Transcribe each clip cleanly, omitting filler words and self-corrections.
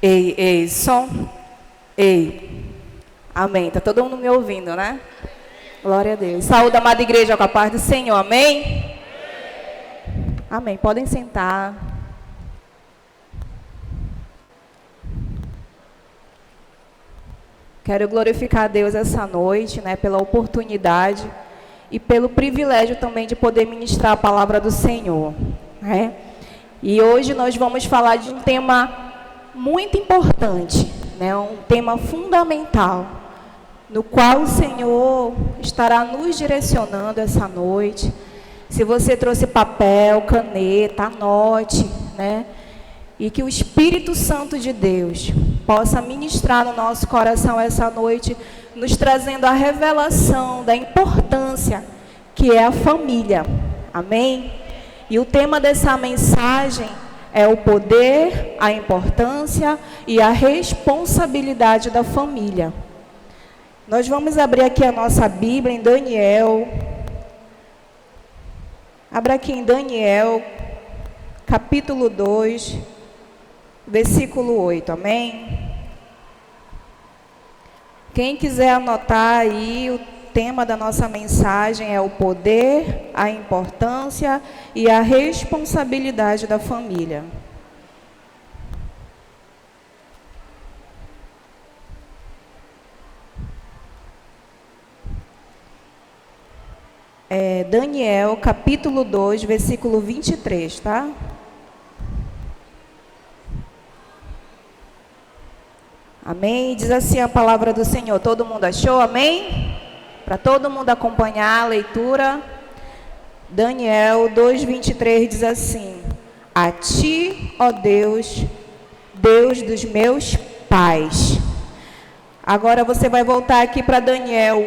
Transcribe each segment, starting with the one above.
Ei, ei, som. Ei. Amém. Tá todo mundo me ouvindo, né? Glória a Deus. Saúde, amada igreja, com a paz do Senhor. Amém? Amém. Podem sentar. Quero glorificar a Deus essa noite, né, pela oportunidade e pelo privilégio também de poder ministrar a palavra do Senhor, né? E hoje nós vamos falar de um tema muito importante, né, um tema fundamental, no qual o Senhor estará nos direcionando essa noite. Se você trouxe papel, caneta, anote, né? E que o Espírito Santo de Deus possa ministrar no nosso coração essa noite, nos trazendo a revelação da importância que é a família. Amém? E o tema dessa mensagem é o poder, a importância e a responsabilidade da família. Nós vamos abrir aqui a nossa Bíblia em Daniel. Abra aqui em Daniel, capítulo 2, versículo 8, amém? Quem quiser anotar aí, o tema da nossa mensagem é o poder, a importância e a responsabilidade da família. Daniel, capítulo 2, versículo 23, tá? Amém? Diz assim a palavra do Senhor. Todo mundo achou? Amém? Para todo mundo acompanhar a leitura. Daniel 2:23 diz assim: A ti, ó Deus, Deus dos meus pais. Agora você vai voltar aqui para Daniel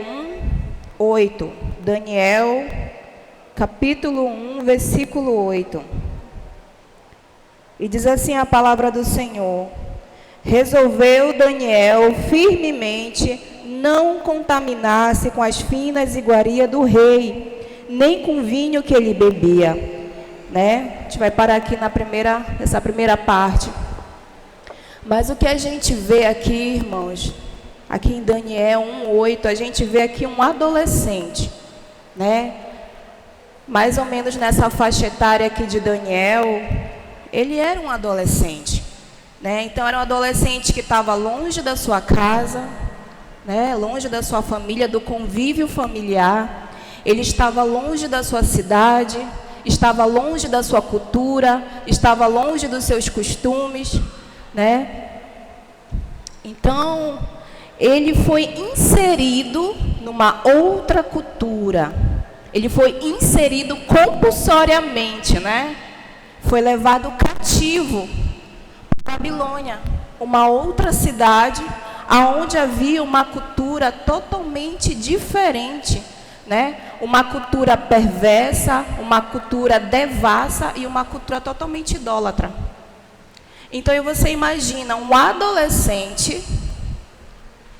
1:8. Daniel, capítulo 1, versículo 8. E diz assim a palavra do Senhor: Resolveu Daniel firmemente não contaminar-se com as finas iguarias do rei, nem com o vinho que ele bebia. Né? A gente vai parar aqui nessa primeira parte. Mas o que a gente vê aqui, irmãos, aqui em Daniel 1:8, a gente vê aqui um adolescente, né? Mais ou menos nessa faixa etária aqui de Daniel, ele era um adolescente. Né? Então era um adolescente que estava longe da sua casa, né? Longe da sua família, do convívio familiar. Ele estava longe da sua cidade, estava longe da sua cultura, estava longe dos seus costumes, né? Então ele foi inserido numa outra cultura. Ele foi inserido compulsoriamente, né? Foi levado cativo. Babilônia, uma outra cidade, aonde havia uma cultura totalmente diferente, né? Uma cultura perversa, uma cultura devassa e uma cultura totalmente idólatra. Então você imagina um adolescente,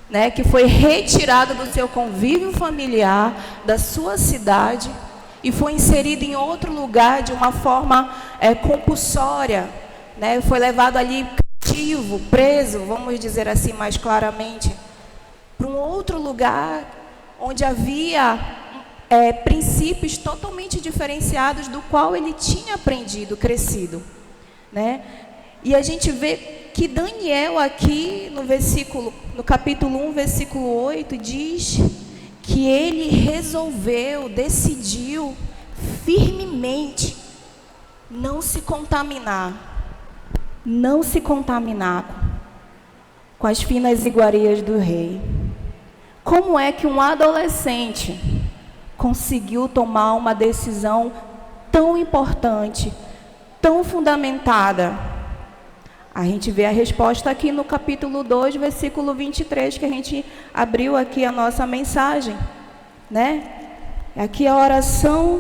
né, que foi retirado do seu convívio familiar, da sua cidade, e foi inserido em outro lugar de uma forma compulsória. Né, foi levado ali cativo, preso, vamos dizer assim mais claramente, para um outro lugar onde havia princípios totalmente diferenciados do qual ele tinha aprendido, crescido. Né? E a gente vê que Daniel aqui no capítulo 1, versículo 8, diz que ele decidiu firmemente não se contaminar com as finas iguarias do rei. Como é que um adolescente conseguiu tomar uma decisão tão importante, tão fundamentada? A gente vê a resposta aqui no capítulo 2, versículo 23, que a gente abriu aqui a nossa mensagem, né? Aqui a oração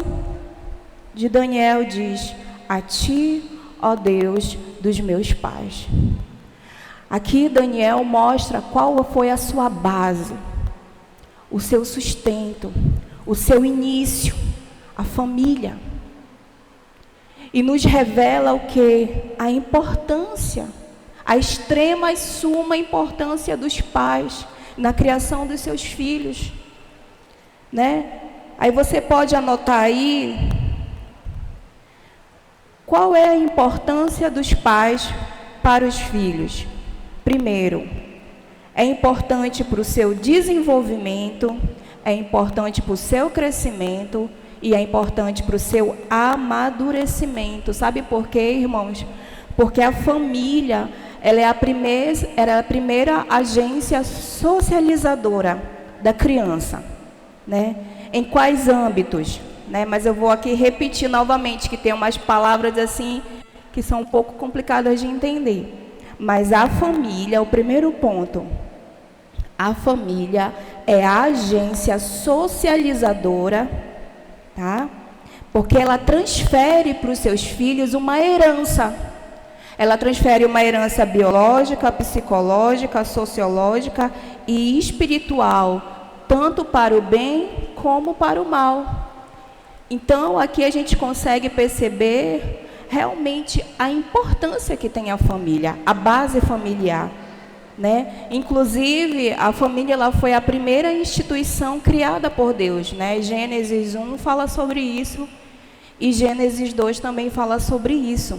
de Daniel diz: A ti, ó Deus dos meus pais. Aqui Daniel mostra qual foi a sua base, o seu sustento, o seu início, a família. E nos revela o quê? A importância a extrema e suma importância dos pais na criação dos seus filhos, né? Aí você pode anotar aí qual é a importância dos pais para os filhos. Primeiro, é importante para o seu desenvolvimento, é importante para o seu crescimento e é importante para o seu amadurecimento. Sabe por quê, irmãos? Porque a família, ela é a primeira agência socializadora da criança, né? Em quais âmbitos? Né? Mas eu vou aqui repetir novamente, que tem umas palavras assim que são um pouco complicadas de entender. Mas a família, o primeiro ponto, a família é a agência socializadora, tá? Porque ela transfere para os seus filhos uma herança. Ela transfere uma herança biológica, psicológica, sociológica e espiritual, tanto para o bem como para o mal. Então, aqui a gente consegue perceber realmente a importância que tem a família, a base familiar, né? Inclusive, a família ela foi a primeira instituição criada por Deus, né? Gênesis 1 fala sobre isso e Gênesis 2 também fala sobre isso.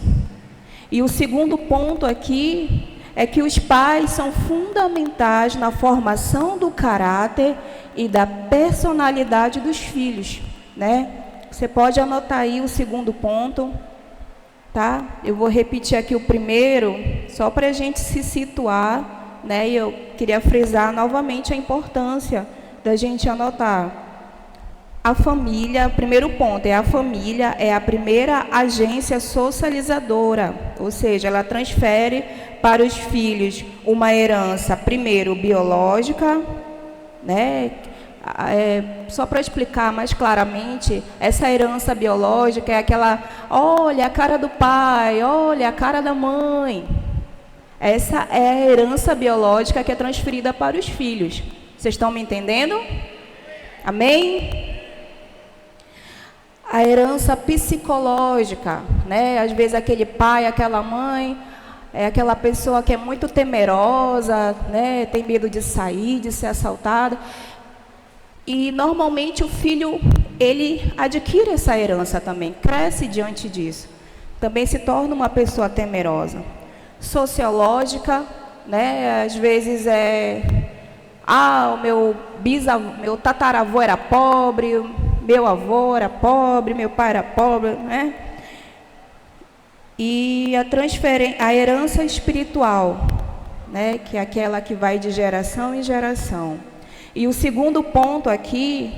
E o segundo ponto aqui é que os pais são fundamentais na formação do caráter e da personalidade dos filhos, né? Você pode anotar aí o segundo ponto, tá? Eu vou repetir aqui o primeiro, só para a gente se situar, né? E eu queria frisar novamente a importância da gente anotar. A família, o primeiro ponto, a família é a primeira agência socializadora, ou seja, ela transfere para os filhos uma herança, primeiro, biológica, né? Só para explicar mais claramente, essa herança biológica é aquela, olha a cara do pai, olha a cara da mãe. Essa é a herança biológica que é transferida para os filhos. Vocês estão me entendendo? Amém? A herança psicológica, né? Às vezes aquele pai, aquela mãe, é aquela pessoa que é muito temerosa, né? Tem medo de sair, de ser assaltada. E normalmente o filho, ele adquire essa herança também, cresce diante disso. Também se torna uma pessoa temerosa. Sociológica, né? Às vezes o meu tataravô era pobre, meu avô era pobre, meu pai era pobre, né? E a herança espiritual, né? Que é aquela que vai de geração em geração. E o segundo ponto aqui,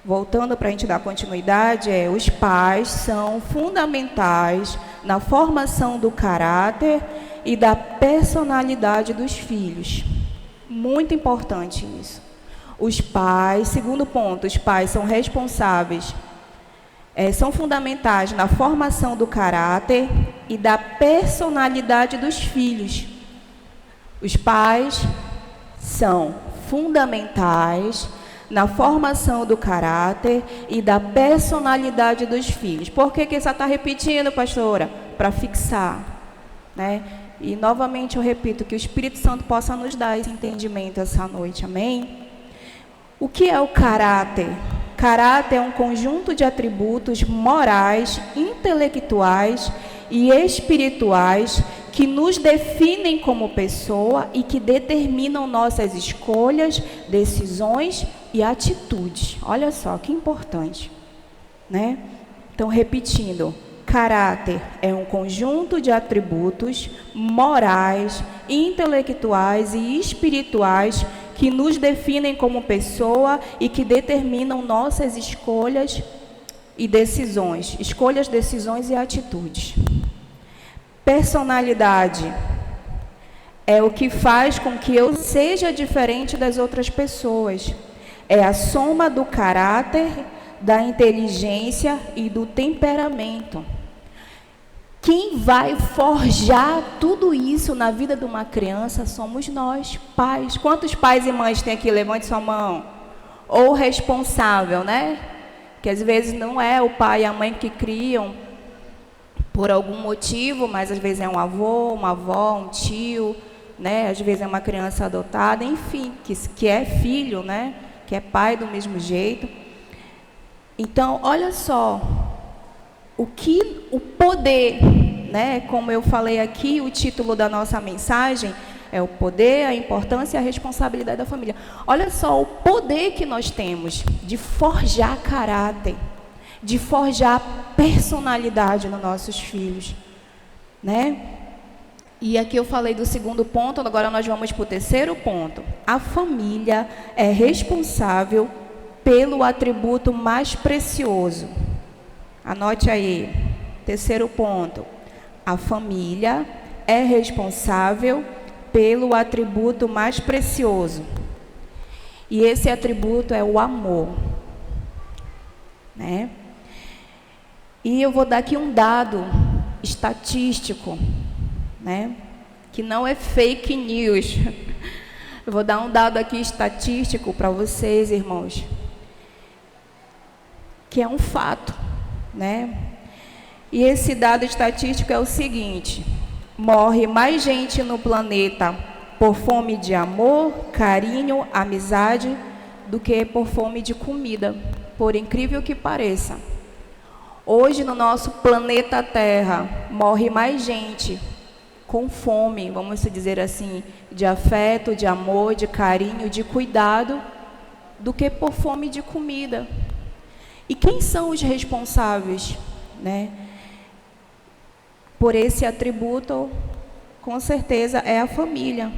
voltando para a gente dar continuidade, os pais são fundamentais na formação do caráter e da personalidade dos filhos. Muito importante isso. Os pais, segundo ponto, os pais são responsáveis, são fundamentais na formação do caráter e da personalidade dos filhos. Os pais são fundamentais na formação do caráter e da personalidade dos filhos. Por que você está repetindo, pastora? Para fixar, né? E novamente eu repito, que o Espírito Santo possa nos dar esse entendimento essa noite, amém? O que é o caráter? Caráter é um conjunto de atributos morais, intelectuais e espirituais que nos definem como pessoa e que determinam nossas escolhas, decisões e atitudes. Olha só, que importante, né? Então, repetindo, caráter é um conjunto de atributos morais, intelectuais e espirituais que nos definem como pessoa e que determinam nossas escolhas e decisões. Escolhas, decisões e atitudes. Personalidade é o que faz com que eu seja diferente das outras pessoas. É a soma do caráter, da inteligência e do temperamento. Quem vai forjar tudo isso na vida de uma criança somos nós, pais. Quantos pais e mães tem aqui? Levante sua mão. Ou responsável, né? Que às vezes não é o pai e a mãe que criam, por algum motivo, mas às vezes é um avô, uma avó, um tio, né? Às vezes é uma criança adotada, enfim, que é filho, né? Que é pai do mesmo jeito. Então, olha só, o poder, né? Como eu falei aqui, o título da nossa mensagem é o poder, a importância e a responsabilidade da família. Olha só o poder que nós temos de forjar caráter, de forjar personalidade nos nossos filhos, né? E aqui eu falei do segundo ponto, agora nós vamos para o terceiro ponto. A família é responsável pelo atributo mais precioso. Anote aí, terceiro ponto. A família é responsável pelo atributo mais precioso. E esse atributo é o amor, né? E eu vou dar aqui um dado estatístico, né? Que não é fake news. Eu vou dar um dado aqui estatístico para vocês, irmãos, que é um fato, né? E esse dado estatístico é o seguinte: morre mais gente no planeta por fome de amor, carinho, amizade, do que por fome de comida, por incrível que pareça. Hoje, no nosso planeta Terra, morre mais gente com fome, vamos dizer assim, de afeto, de amor, de carinho, de cuidado, do que por fome de comida. E quem são os responsáveis, né, por esse atributo? Com certeza é a família.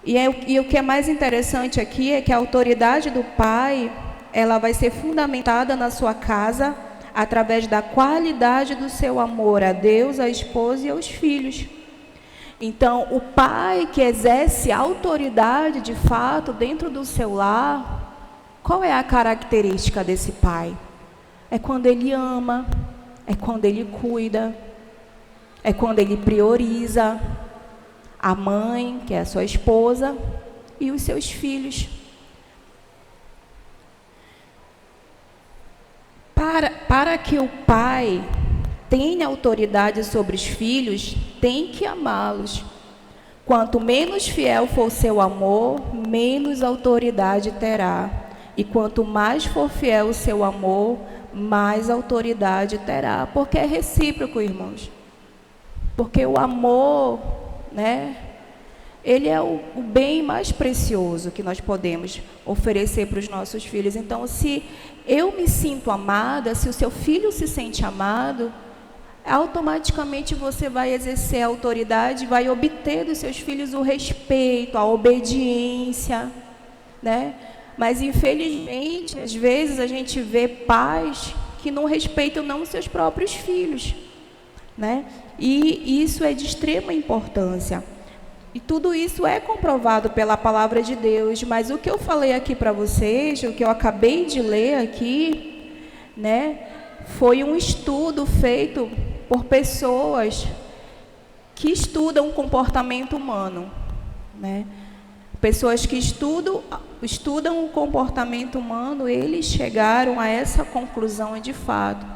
E o que é mais interessante aqui é que a autoridade do pai, ela vai ser fundamentada na sua casa através da qualidade do seu amor a Deus, à esposa e aos filhos. Então, o pai que exerce autoridade de fato dentro do seu lar, qual é a característica desse pai? É quando ele ama, é quando ele cuida, é quando ele prioriza a mãe, que é a sua esposa, e os seus filhos. Para que o pai tenha autoridade sobre os filhos, tem que amá-los. Quanto menos fiel for o seu amor, menos autoridade terá. E quanto mais for fiel o seu amor, mais autoridade terá. Porque é recíproco, irmãos. Porque o amor, né, ele é o bem mais precioso que nós podemos oferecer para os nossos filhos. Então, se eu me sinto amada, se o seu filho se sente amado, automaticamente você vai exercer a autoridade, vai obter dos seus filhos o respeito, a obediência, né? Mas, infelizmente, às vezes a gente vê pais que não respeitam não os seus próprios filhos, né? E isso é de extrema importância. E tudo isso é comprovado pela palavra de Deus. Mas o que eu falei aqui para vocês, o que eu acabei de ler aqui, né, foi um estudo feito por pessoas que estudam o comportamento humano, né? Pessoas que estudam o comportamento humano, eles chegaram a essa conclusão de fato,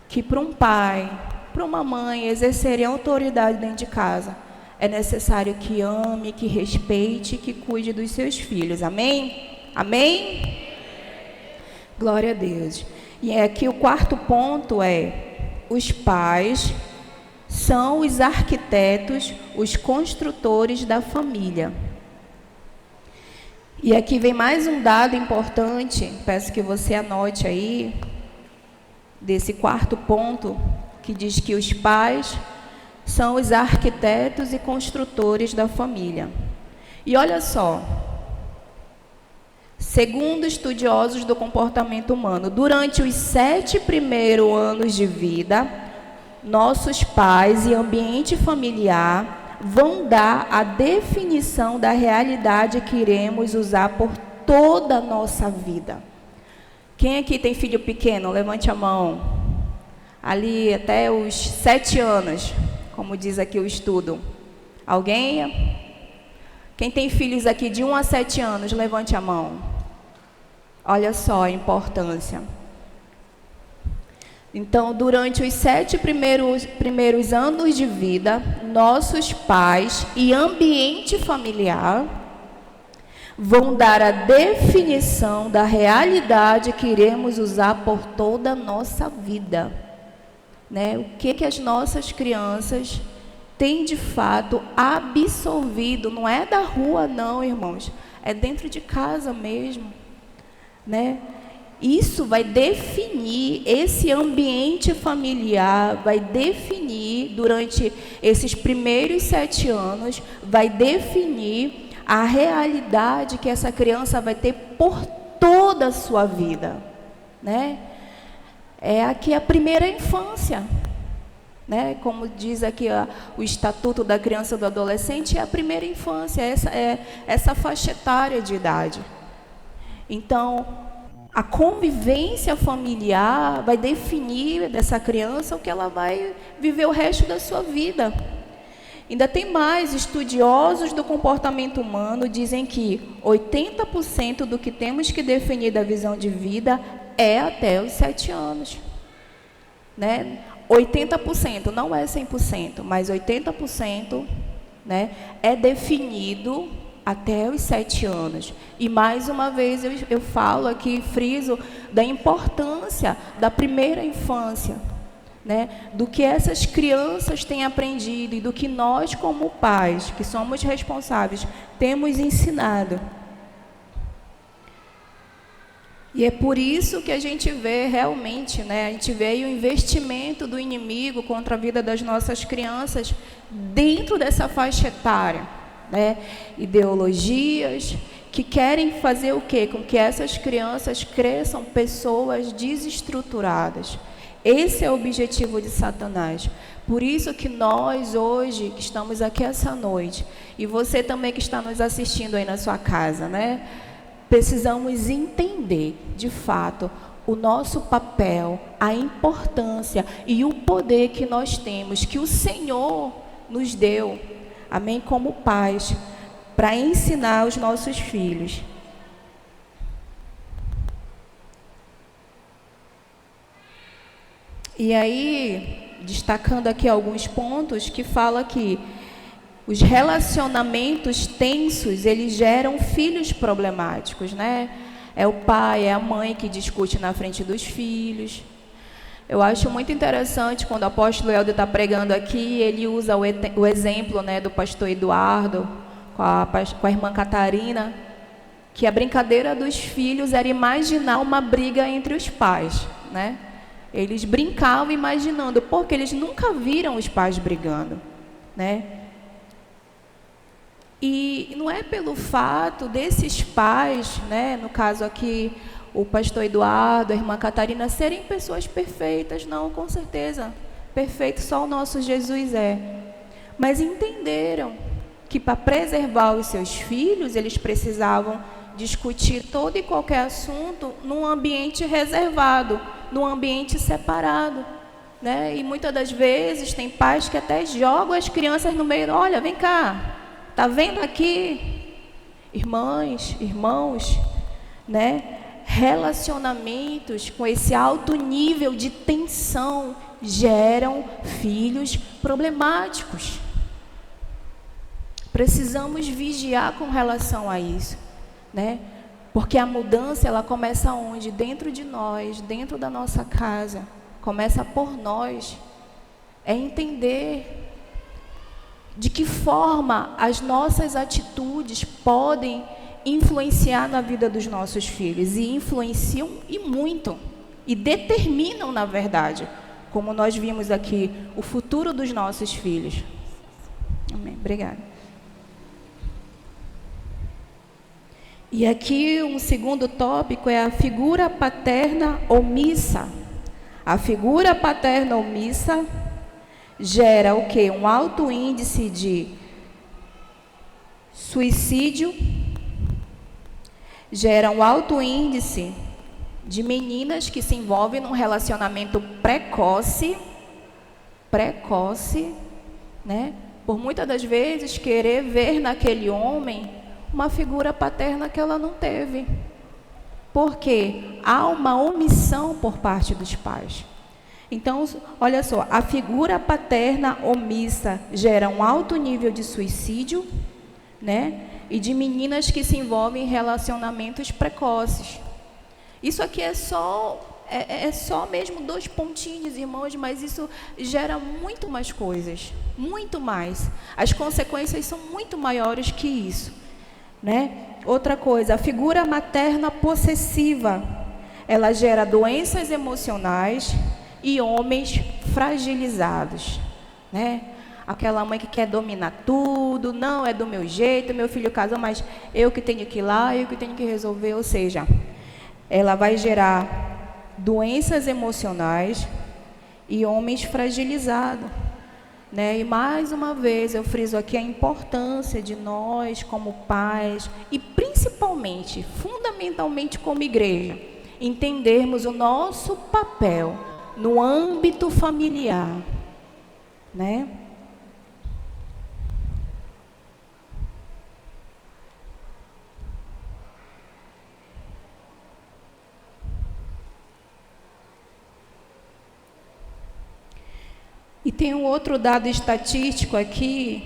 que para um pai, para uma mãe exercerem autoridade dentro de casa, é necessário que ame, que respeite, que cuide dos seus filhos. Amém? Amém? Glória a Deus. E aqui o quarto ponto é: os pais são os arquitetos, os construtores da família. E aqui vem mais um dado importante, peço que você anote aí, desse quarto ponto, que diz que os pais são os arquitetos e construtores da família. E olha só, segundo estudiosos do comportamento humano, durante os 7 primeiros anos de vida, nossos pais e ambiente familiar vão dar a definição da realidade que iremos usar por toda a nossa vida. Quem aqui tem filho pequeno? Levante a mão. Ali até os 7 anos, como diz aqui o estudo. Alguém? Quem tem filhos aqui de 1 a 7 anos, levante a mão. Olha só a importância. Então, durante os 7 primeiros anos de vida, nossos pais e ambiente familiar vão dar a definição da realidade que iremos usar por toda a nossa vida. Né? O que as nossas crianças têm de fato absorvido, não é da rua não, irmãos, é dentro de casa mesmo. Né? Isso vai definir, esse ambiente familiar vai definir, durante esses primeiros 7 anos, vai definir a realidade que essa criança vai ter por toda a sua vida. Né? É aqui a primeira infância. Né? Como diz aqui o Estatuto da Criança e do Adolescente, é a primeira infância, essa faixa etária de idade. Então, a convivência familiar vai definir dessa criança o que ela vai viver o resto da sua vida. Ainda tem mais, estudiosos do comportamento humano dizem que 80% do que temos que definir da visão de vida é até os 7 anos. Né? 80%, não é 100%, mas 80%, né, é definido até os 7 anos. E mais uma vez eu falo aqui, friso, da importância da primeira infância, né, do que essas crianças têm aprendido e do que nós, como pais, que somos responsáveis, temos ensinado. E é por isso que a gente vê realmente, né, a gente vê aí o investimento do inimigo contra a vida das nossas crianças dentro dessa faixa etária. Né? Ideologias que querem fazer o quê? Com que essas crianças cresçam pessoas desestruturadas. Esse é o objetivo de Satanás. Por isso que nós hoje, que estamos aqui essa noite, e você também que está nos assistindo aí na sua casa, né? Precisamos entender, de fato, o nosso papel, a importância e o poder que nós temos, que o Senhor nos deu, amém, como pais, para ensinar os nossos filhos. E aí, destacando aqui alguns pontos, que fala que os relacionamentos tensos, eles geram filhos problemáticos, né? É o pai, é a mãe que discute na frente dos filhos. Eu acho muito interessante quando o apóstolo Helder está pregando aqui, ele usa o exemplo, né, do pastor Eduardo com a irmã Catarina, que a brincadeira dos filhos era imaginar uma briga entre os pais, né? Eles brincavam imaginando, porque eles nunca viram os pais brigando, né? E não é pelo fato desses pais, né, no caso aqui, o pastor Eduardo, a irmã Catarina, serem pessoas perfeitas, não, com certeza, perfeito só o nosso Jesus é. Mas entenderam que para preservar os seus filhos, eles precisavam discutir todo e qualquer assunto num ambiente reservado, num ambiente separado. Né? E muitas das vezes tem pais que até jogam as crianças no meio, olha, vem cá, tá vendo aqui? Irmãs, irmãos, né? Relacionamentos com esse alto nível de tensão geram filhos problemáticos. Precisamos vigiar com relação a isso, né? Porque a mudança, ela começa onde? Dentro de nós, dentro da nossa casa. Começa por nós. É entender de que forma as nossas atitudes podem influenciar na vida dos nossos filhos. E influenciam e muito. E determinam, na verdade, como nós vimos aqui, o futuro dos nossos filhos. Amém. Obrigada. E aqui um segundo tópico é a figura paterna omissa. A figura paterna omissa gera o quê? Um alto índice de suicídio, gera um alto índice de meninas que se envolvem num relacionamento precoce, né? Por muitas das vezes querer ver naquele homem uma figura paterna que ela não teve. Porque há uma omissão por parte dos pais. Então, olha só, a figura paterna omissa gera um alto nível de suicídio, né? E de meninas que se envolvem em relacionamentos precoces. Isso aqui é só mesmo 2 pontinhos, irmãos, mas isso gera muito mais coisas, muito mais. As consequências são muito maiores que isso, né? Outra coisa, a figura materna possessiva, ela gera doenças emocionais e homens fragilizados, né? Aquela mãe que quer dominar tudo, não, é do meu jeito, meu filho casou, mas eu que tenho que ir lá, eu que tenho que resolver, ou seja, ela vai gerar doenças emocionais e homens fragilizados, né? E mais uma vez eu friso aqui a importância de nós como pais e principalmente, fundamentalmente como igreja, entendermos o nosso papel no âmbito familiar, né? E tem um outro dado estatístico aqui,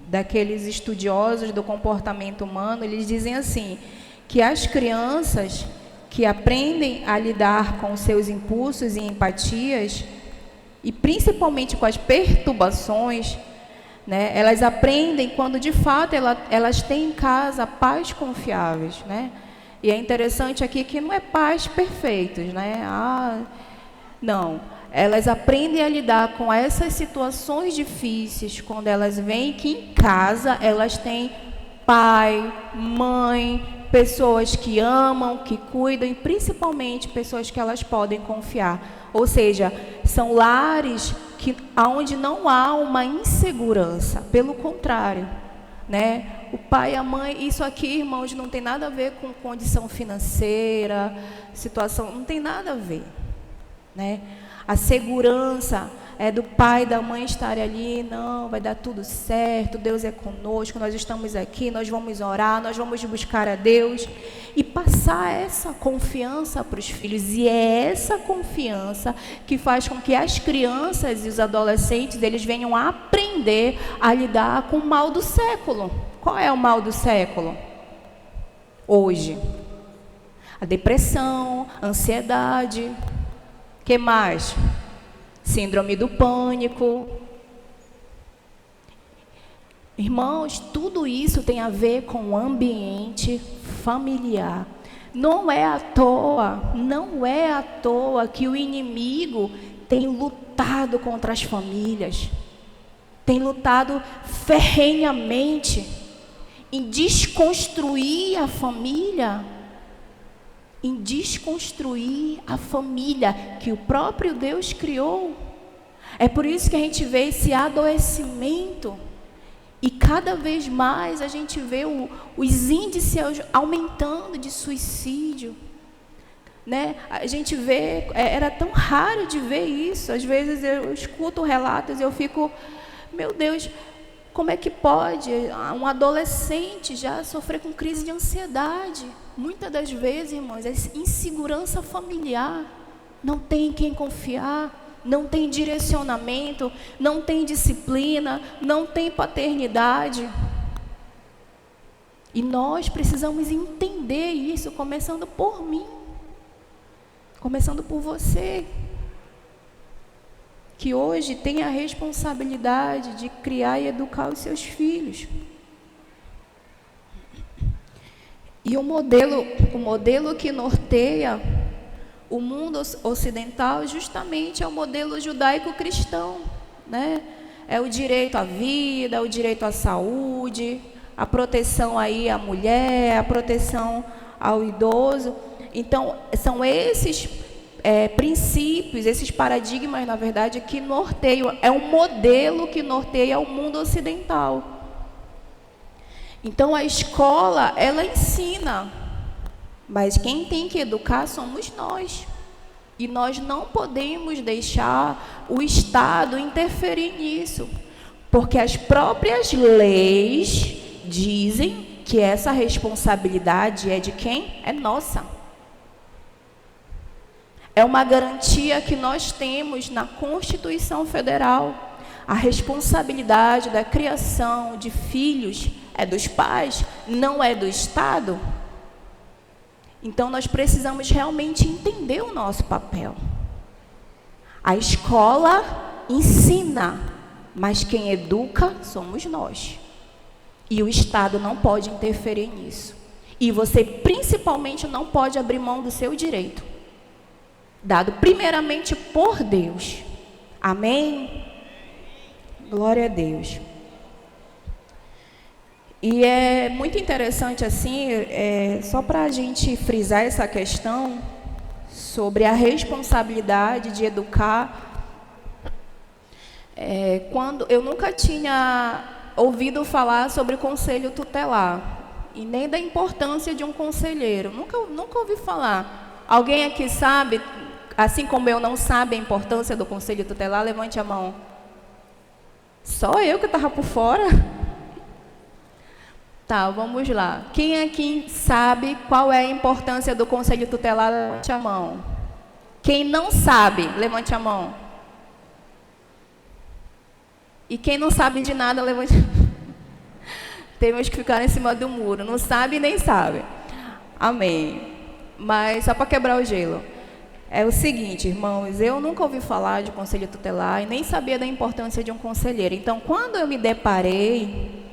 daqueles estudiosos do comportamento humano, eles dizem assim, que as crianças que aprendem a lidar com seus impulsos e empatias, e principalmente com as perturbações, né, elas aprendem quando de fato elas têm em casa pais confiáveis, né? E é interessante aqui que não é pais perfeitos, né? Não. Elas aprendem a lidar com essas situações difíceis quando elas veem que em casa elas têm pai, mãe, pessoas que amam, que cuidam e principalmente pessoas que elas podem confiar. Ou seja, são lares onde não há uma insegurança, pelo contrário, né? O pai e a mãe, isso aqui, irmãos, não tem nada a ver com condição financeira, situação, não tem nada a ver, né? A segurança é do pai e da mãe estarem ali, não, vai dar tudo certo, Deus é conosco, nós estamos aqui, nós vamos orar, nós vamos buscar a Deus e passar essa confiança para os filhos. E é essa confiança que faz com que as crianças e os adolescentes, eles venham a aprender a lidar com o mal do século. Qual é o mal do século? Hoje, a depressão, a ansiedade. Que mais? Síndrome do pânico. Irmãos, tudo isso tem a ver com o ambiente familiar. Não é à toa que o inimigo tem lutado contra as famílias. Tem lutado ferrenhamente em desconstruir a família. Em desconstruir a família que o próprio Deus criou. É por isso que a gente vê esse adoecimento e cada vez mais a gente vê os índices aumentando de suicídio, né? A gente vê, era tão raro de ver isso. Às vezes eu escuto relatos e eu fico, meu Deus, como é que pode um adolescente já sofrer com crise de ansiedade? Muitas das vezes, irmãos, é insegurança familiar. Não tem em quem confiar, não tem direcionamento, não tem disciplina, não tem paternidade. E nós precisamos entender isso, começando por mim, começando por você, que hoje tem a responsabilidade de criar e educar os seus filhos. E o modelo que norteia o mundo ocidental justamente é o modelo judaico-cristão, né? É o direito à vida, o direito à saúde, a proteção aí à mulher, a proteção ao idoso. Então, são esses princípios, esses paradigmas, na verdade, que norteiam, é um modelo que norteia o mundo ocidental. Então, a escola, ela ensina, mas quem tem que educar somos nós. E nós não podemos deixar o Estado interferir nisso, porque as próprias leis dizem que essa responsabilidade é de quem? É nossa. É uma garantia que nós temos na Constituição Federal. A responsabilidade da criação de filhos é dos pais, não é do Estado. Então, nós precisamos realmente entender o nosso papel. A escola ensina, mas quem educa somos nós. E o Estado não pode interferir nisso. E você, principalmente, não pode abrir mão do seu direito, dado primeiramente por Deus. Amém? Glória a Deus. E é muito interessante, assim, só para a gente frisar essa questão sobre a responsabilidade de educar. Quando eu nunca tinha ouvido falar sobre conselho tutelar, e nem da importância de um conselheiro. Nunca ouvi falar. Alguém aqui sabe, assim como eu não sabe a importância do conselho tutelar? Levante a mão. Só eu que estava por fora? Tá, vamos lá. Quem aqui sabe qual é a importância do conselho tutelar? Levante a mão. Quem não sabe, levante a mão. E quem não sabe de nada, levante. Temos que ficar em cima do muro. Não sabe nem sabe. Amém. Mas só para quebrar o gelo. É o seguinte, irmãos, eu nunca ouvi falar de conselho tutelar e nem sabia da importância de um conselheiro. Então, quando eu me deparei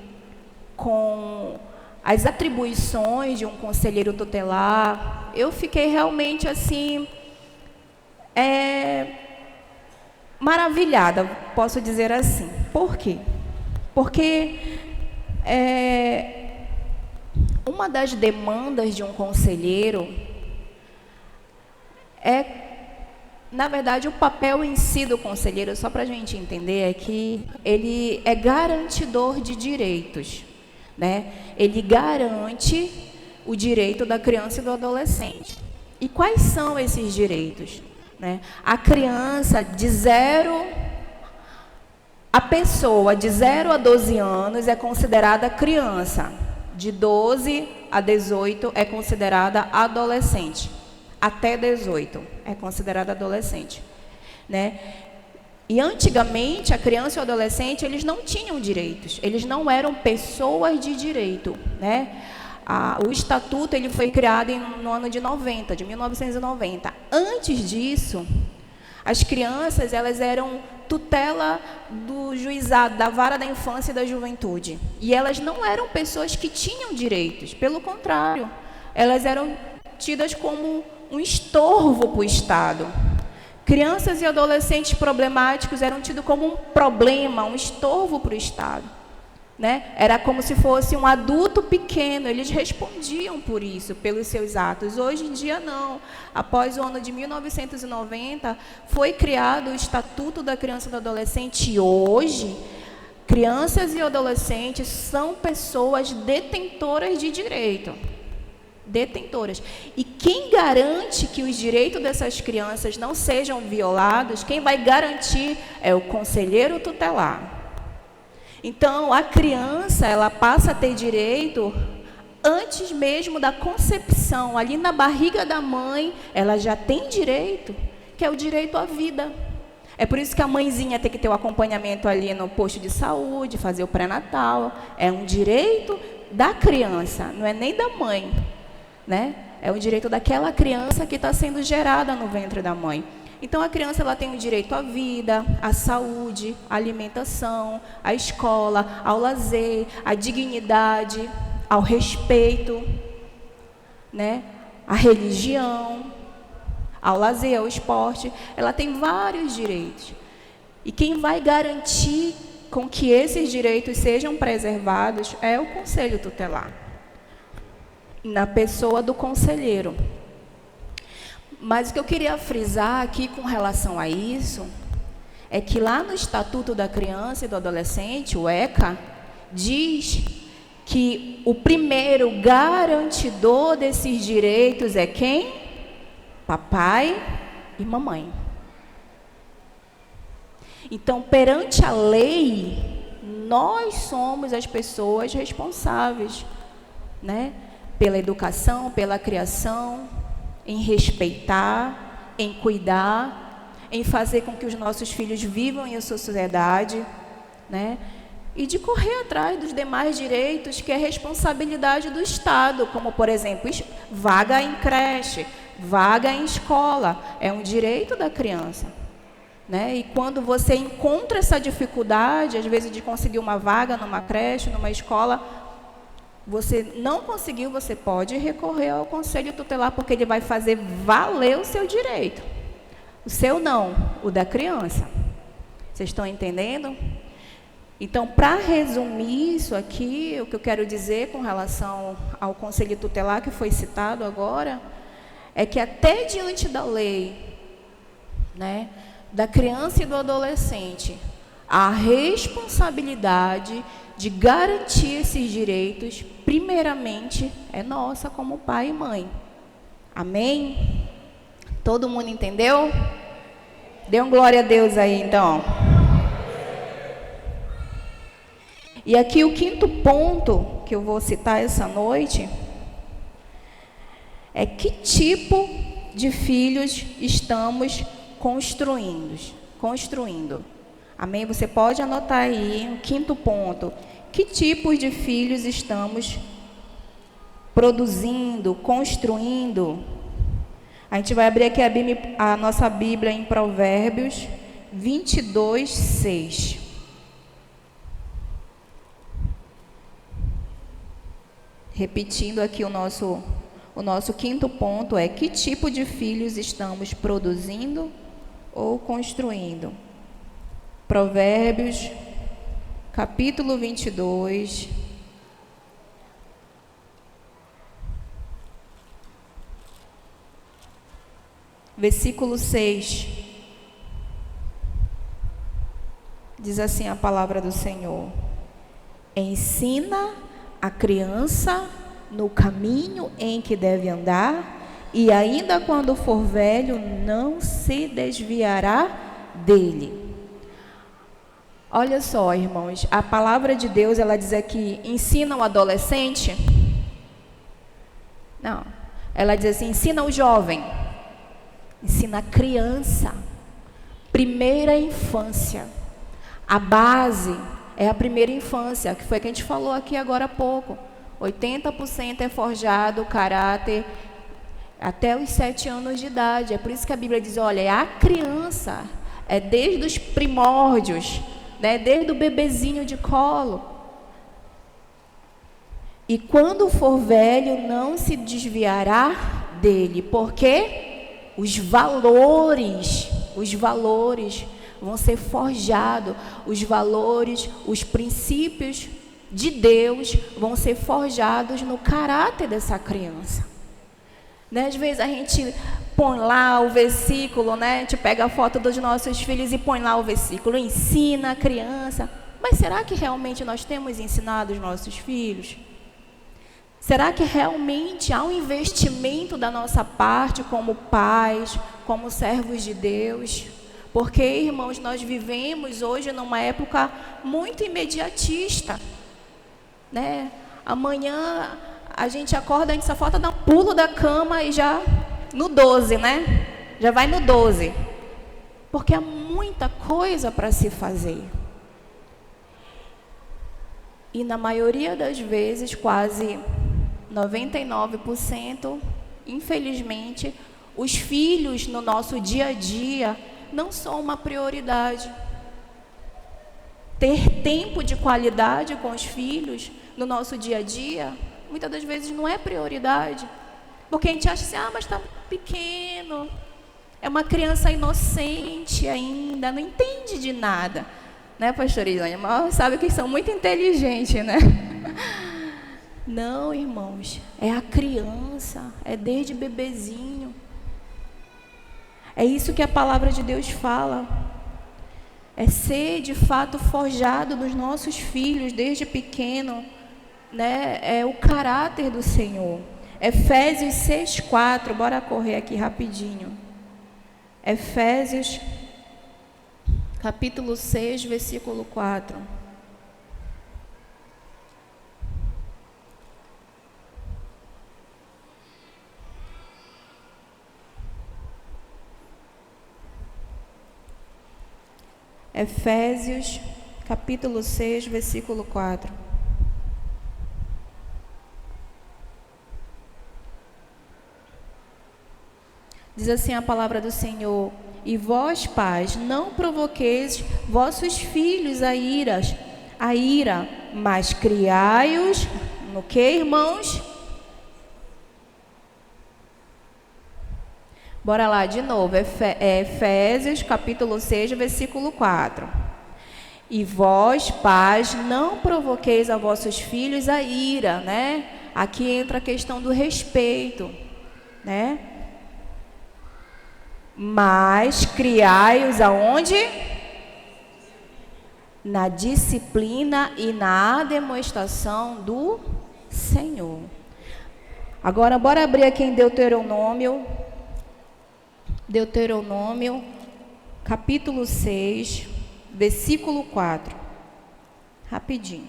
com as atribuições de um conselheiro tutelar, eu fiquei realmente assim, maravilhada, posso dizer assim. Por quê? Porque uma das demandas de um conselheiro na verdade, o papel em si do conselheiro, só para a gente entender, é que ele é garantidor de direitos, né? Ele garante o direito da criança e do adolescente. E quais são esses direitos, né? A criança a pessoa de 0 a 12 anos é considerada criança, de 12 a 18 é considerada adolescente. Até 18 é considerada adolescente, né? E antigamente, a criança e o adolescente, eles não tinham direitos, eles não eram pessoas de direito, né? O estatuto ele foi criado no ano de 1990. Antes disso, as crianças elas eram tutela do juizado, da vara da infância e da juventude. E elas não eram pessoas que tinham direitos, pelo contrário, elas eram tidas como um estorvo para o Estado. Crianças e adolescentes problemáticos eram tidos como um problema, um estorvo para o Estado, né? Era como se fosse um adulto pequeno, eles respondiam por isso, pelos seus atos. Hoje em dia, não. Após o ano de 1990, foi criado o Estatuto da Criança e do Adolescente, e hoje, crianças e adolescentes são pessoas detentoras de direito. Detentoras. E quem garante que os direitos dessas crianças não sejam violados, quem vai garantir é o conselheiro tutelar. Então, a criança, ela passa a ter direito antes mesmo da concepção. Ali na barriga da mãe, ela já tem direito, que é o direito à vida. É por isso que a mãezinha tem que ter o acompanhamento ali no posto de saúde, fazer o pré-natal. É um direito da criança, não é nem da mãe, né? É o direito daquela criança que está sendo gerada no ventre da mãe. Então, a criança ela tem o direito à vida, à saúde, à alimentação, à escola, ao lazer, à dignidade, ao respeito, né? À religião, ao lazer, ao esporte. Ela tem vários direitos. E quem vai garantir com que esses direitos sejam preservados é o Conselho Tutelar, na pessoa do conselheiro. Mas o que eu queria frisar aqui com relação a isso é que lá no Estatuto da Criança e do Adolescente, o ECA, diz que o primeiro garantidor desses direitos é quem? Papai e mamãe. Então, perante a lei, nós somos as pessoas responsáveis, né? Pela educação, pela criação, em respeitar, em cuidar, em fazer com que os nossos filhos vivam em sociedade, né? E de correr atrás dos demais direitos, que é responsabilidade do Estado, como, por exemplo, vaga em creche, vaga em escola, é um direito da criança, né? E quando você encontra essa dificuldade, às vezes, de conseguir uma vaga numa creche, numa escola, você não conseguiu, você pode recorrer ao conselho tutelar, porque ele vai fazer valer o seu direito. O seu não, o da criança. Vocês estão entendendo? Então, para resumir isso aqui, o que eu quero dizer com relação ao conselho tutelar que foi citado agora, é que até diante da lei, né, da criança e do adolescente, a responsabilidade de garantir esses direitos, primeiramente, é nossa como pai e mãe. Amém? Todo mundo entendeu? Dê um glória a Deus aí, então. E aqui o quinto ponto que eu vou citar essa noite é que tipo de filhos estamos construindo. Amém? Você pode anotar aí o quinto ponto. Que tipos de filhos estamos produzindo, construindo? A gente vai abrir aqui a nossa Bíblia em Provérbios 22, 6. Repetindo aqui o nosso quinto ponto é: que tipo de filhos estamos produzindo ou construindo? Provérbios, capítulo 22, versículo 6. Diz assim a palavra do Senhor: ensina a criança no caminho em que deve andar, e ainda quando for velho, não se desviará dele. Olha só, irmãos, a palavra de Deus, ela diz aqui, ensina o adolescente? Não, ela diz assim, ensina o jovem, ensina a criança, primeira infância. A base é a primeira infância, que foi o que a gente falou aqui agora há pouco. 80% é forjado o caráter até os 7 anos de idade. É por isso que a Bíblia diz, olha, é a criança, é desde os primórdios, né, desde o bebezinho de colo. E quando for velho, não se desviará dele, porque os valores vão ser forjados, os valores, os princípios de Deus vão ser forjados no caráter dessa criança. Né? Às vezes a gente põe lá o versículo, né? A gente pega a foto dos nossos filhos e põe lá o versículo, ensina a criança. Mas será que realmente nós temos ensinado os nossos filhos? Será que realmente há um investimento da nossa parte como pais, como servos de Deus? Porque, irmãos, nós vivemos hoje numa época muito imediatista, né? Amanhã a gente acorda, a gente só falta dar um pulo da cama e já no 12, né? Já vai no 12. Porque há muita coisa para se fazer. E na maioria das vezes, quase 99%, infelizmente, os filhos no nosso dia a dia não são uma prioridade. Ter tempo de qualidade com os filhos no nosso dia a dia, muitas das vezes não é prioridade. Porque a gente acha assim, mas está pequeno, é uma criança inocente ainda, não entende de nada. Né, pastor Isânia? Mas sabe que são muito inteligentes, né? Não, irmãos, é a criança, é desde bebezinho. É isso que a palavra de Deus fala. É ser, de fato, forjado nos nossos filhos, desde pequeno, né? É o caráter do Senhor. Efésios 6:4, bora correr aqui rapidinho. Efésios, capítulo 6, versículo 4. Efésios, capítulo 6, versículo 4. Diz assim a palavra do Senhor: e vós, pais, não provoqueis vossos filhos a ira, mas criai-os no que, irmãos? Bora lá de novo, Efésios capítulo 6, versículo 4. E vós, pais, não provoqueis a vossos filhos a ira, né? Aqui entra a questão do respeito, né? Mas criai-os aonde? Na disciplina e na demonstração do Senhor. Agora, bora abrir aqui em Deuteronômio, capítulo 6, versículo 4. Rapidinho.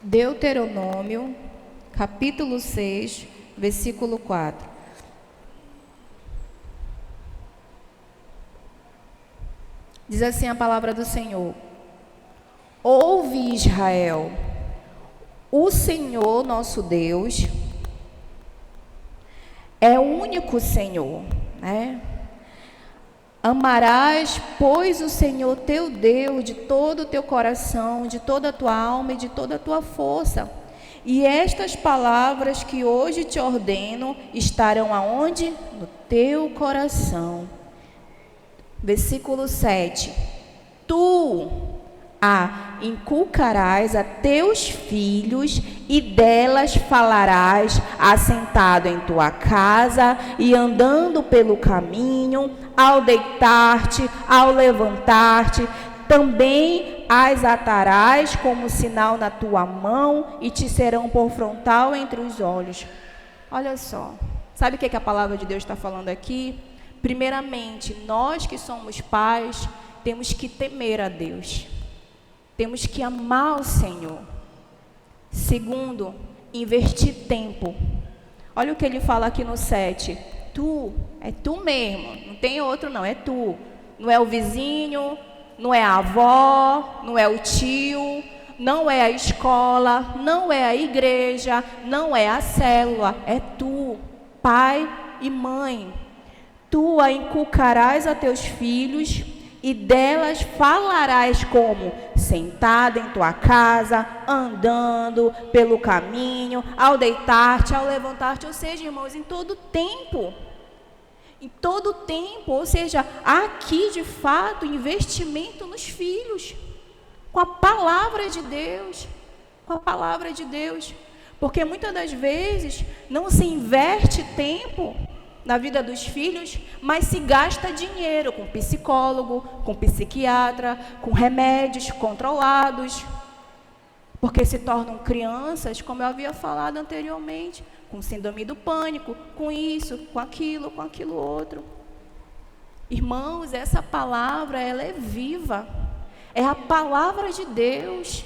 Deuteronômio, capítulo 6, versículo 4. Diz assim a palavra do Senhor: ouve, Israel, o Senhor nosso Deus é o único Senhor, né? Amarás, pois, o Senhor teu Deus de todo o teu coração, de toda a tua alma e de toda a tua força. E estas palavras que hoje te ordeno estarão aonde? No teu coração. Versículo 7. Tu a inculcarás a teus filhos e delas falarás assentado em tua casa e andando pelo caminho, ao deitar-te, ao levantar-te. Também as atarás como sinal na tua mão e te serão por frontal entre os olhos. Olha só, sabe o que a palavra de Deus está falando aqui? Primeiramente, nós que somos pais, temos que temer a Deus. Temos que amar o Senhor. Segundo, investir tempo. Olha o que ele fala aqui no 7. Tu, é tu mesmo, não tem outro não, é tu. Não é o vizinho, não é a avó, não é o tio, não é a escola, não é a igreja, não é a célula, é tu, pai e mãe. Tu a inculcarás a teus filhos e delas falarás como? Sentado em tua casa, andando pelo caminho, ao deitar-te, ao levantar-te. Ou seja, irmãos, em todo tempo. Em todo tempo, ou seja, aqui de fato investimento nos filhos, com a palavra de Deus, com a palavra de Deus, porque muitas das vezes não se inverte tempo na vida dos filhos, mas se gasta dinheiro com psicólogo, com psiquiatra, com remédios controlados, porque se tornam crianças, como eu havia falado anteriormente, com síndrome do pânico, com isso, com aquilo outro. Irmãos, essa palavra, ela é viva. É a palavra de Deus.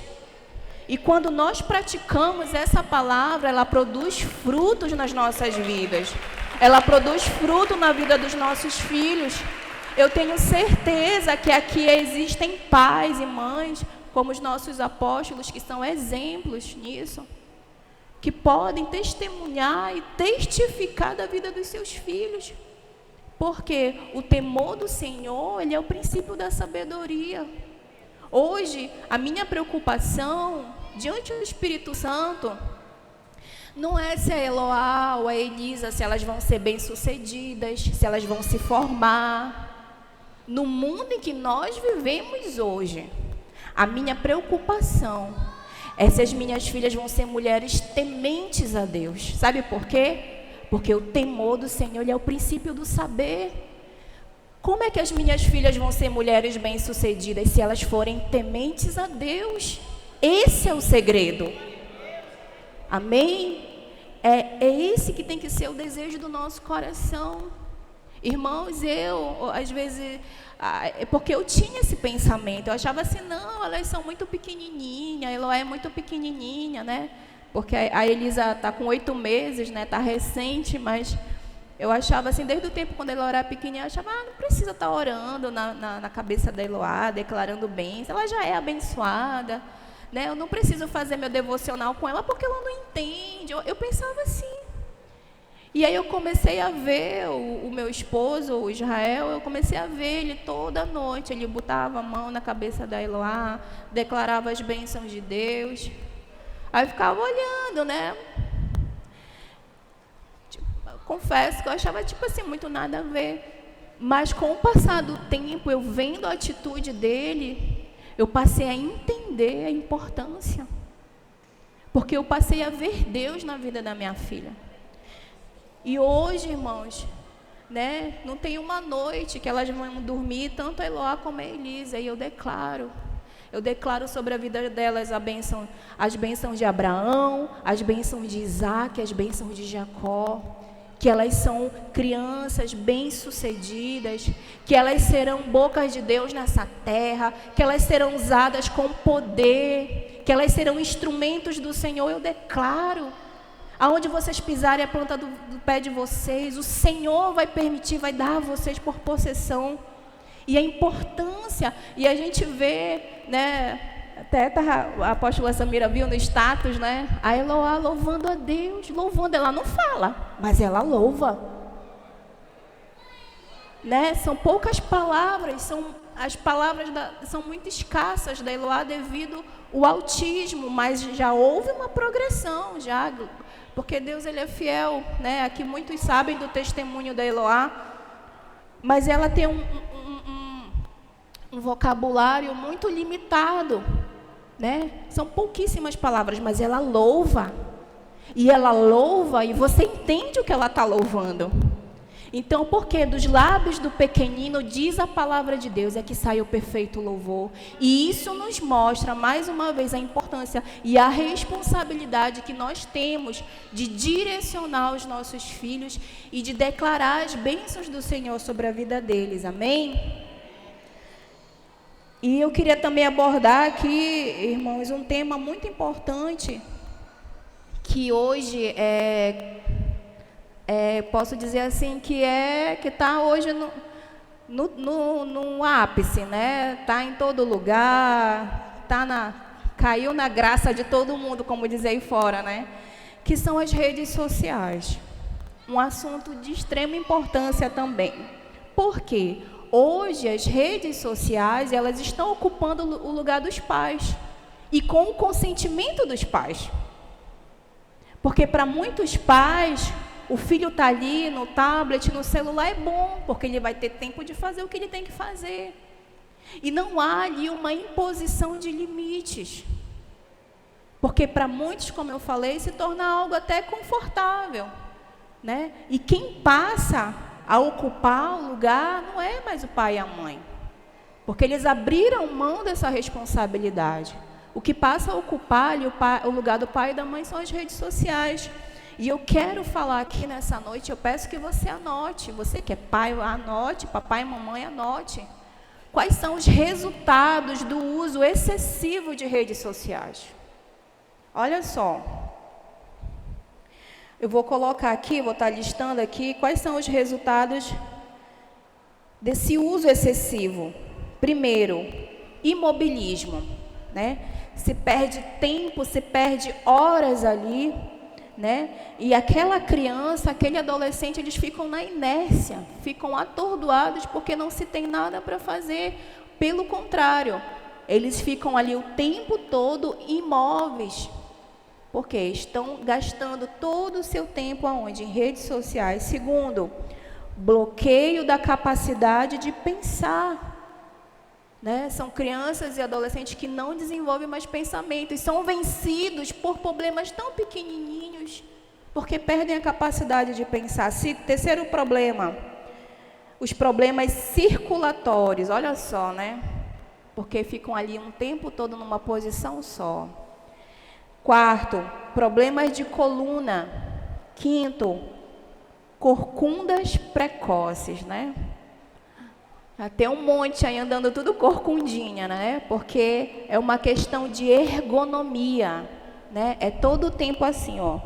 E quando nós praticamos essa palavra, ela produz frutos nas nossas vidas. Ela produz fruto na vida dos nossos filhos. Eu tenho certeza que aqui existem pais e mães, como os nossos apóstolos, que são exemplos nisso, que podem testemunhar e testificar da vida dos seus filhos. Porque o temor do Senhor, ele é o princípio da sabedoria. Hoje, a minha preocupação diante do Espírito Santo não é se a Eloá ou a Elisa, se elas vão ser bem-sucedidas, se elas vão se formar. No mundo em que nós vivemos hoje, a minha preocupação é se as minhas filhas vão ser mulheres tementes a Deus. Sabe por quê? Porque o temor do Senhor, ele é o princípio do saber. Como é que as minhas filhas vão ser mulheres bem-sucedidas se elas forem tementes a Deus? Esse é o segredo. Amém? É esse que tem que ser o desejo do nosso coração. Irmãos, às vezes, porque eu tinha esse pensamento, eu achava assim, não, elas são muito pequenininhas, a Eloá é muito pequenininha, né? Porque a Elisa está com 8 meses, né? Está recente, mas Eu achava assim, desde o tempo quando ela era pequenininha, eu achava, não precisa estar orando na cabeça da Eloá, declarando bens, ela já é abençoada, né? Eu não preciso fazer meu devocional com ela porque ela não entende. Eu pensava assim. E aí eu comecei a ver o meu esposo, o Israel, eu comecei a ver ele toda noite. Ele botava a mão na cabeça da Eloá, declarava as bênçãos de Deus. Aí eu ficava olhando, né? Confesso que eu achava, tipo assim, muito nada a ver. Mas com o passar do tempo, eu vendo a atitude dele, eu passei a entender a importância. Porque eu passei a ver Deus na vida da minha filha. E hoje, irmãos, né, não tem uma noite que elas vão dormir, tanto a Eloá como a Elisa, e eu declaro sobre a vida delas as bênçãos de Abraão, as bênçãos de Isaac, as bênçãos de Jacó, que elas são crianças bem-sucedidas, que elas serão bocas de Deus nessa terra, que elas serão usadas com poder, que elas serão instrumentos do Senhor. Eu declaro, aonde vocês pisarem a planta do pé de vocês, o Senhor vai permitir, vai dar a vocês por possessão. E a importância, e a gente vê, né, até a apóstola Samira viu no status, né, a Eloá louvando a Deus, louvando, ela não fala, mas ela louva, né? São poucas palavras, as palavras são muito escassas da Eloá devido ao autismo, mas já houve uma progressão, porque Deus ele é fiel, né? Aqui muitos sabem do testemunho da Eloá, mas ela tem um vocabulário muito limitado, né? São pouquíssimas palavras, mas ela louva. E ela louva e você entende o que ela está louvando. Então, porque dos lábios do pequenino, diz a palavra de Deus, é que sai o perfeito louvor. E isso nos mostra, mais uma vez, a importância e a responsabilidade que nós temos de direcionar os nossos filhos e de declarar as bênçãos do Senhor sobre a vida deles. Amém? E eu queria também abordar aqui, irmãos, um tema muito importante, que hoje posso dizer assim, que está hoje no ápice, né? Está em todo lugar, caiu na graça de todo mundo, como diz aí fora, né? Que são as redes sociais. Um assunto de extrema importância também. Por quê? Hoje, as redes sociais, elas estão ocupando o lugar dos pais. E com o consentimento dos pais. Porque para muitos pais, o filho está ali no tablet, no celular, é bom, porque ele vai ter tempo de fazer o que ele tem que fazer. E não há ali uma imposição de limites. Porque para muitos, como eu falei, se torna algo até confortável, né? E quem passa a ocupar o lugar não é mais o pai e a mãe, porque eles abriram mão dessa responsabilidade. O que passa a ocupar ali o lugar do pai e da mãe são as redes sociais. E eu quero falar aqui nessa noite, eu peço que você anote, você que é pai, anote, papai e mamãe, anote. Quais são os resultados do uso excessivo de redes sociais? Olha só. Eu vou colocar aqui, vou estar listando aqui, quais são os resultados desse uso excessivo. Primeiro, imobilismo, né? Se perde tempo, se perde horas ali, né? E aquela criança, aquele adolescente, eles ficam na inércia, ficam atordoados porque não se tem nada para fazer. Pelo contrário, eles ficam ali o tempo todo imóveis. Porque estão gastando todo o seu tempo aonde? Em redes sociais. Segundo, bloqueio da capacidade de pensar. Né? São crianças e adolescentes que não desenvolvem mais pensamentos, são vencidos por problemas tão pequenininhos, porque perdem a capacidade de pensar. Terceiro problema, os problemas circulatórios, olha só, né? Porque ficam ali um tempo todo numa posição só. Quarto, problemas de coluna. Quinto, corcundas precoces, né? Tem um monte aí andando tudo corcundinha, né? Porque é uma questão de ergonomia, né? É todo o tempo assim, ó.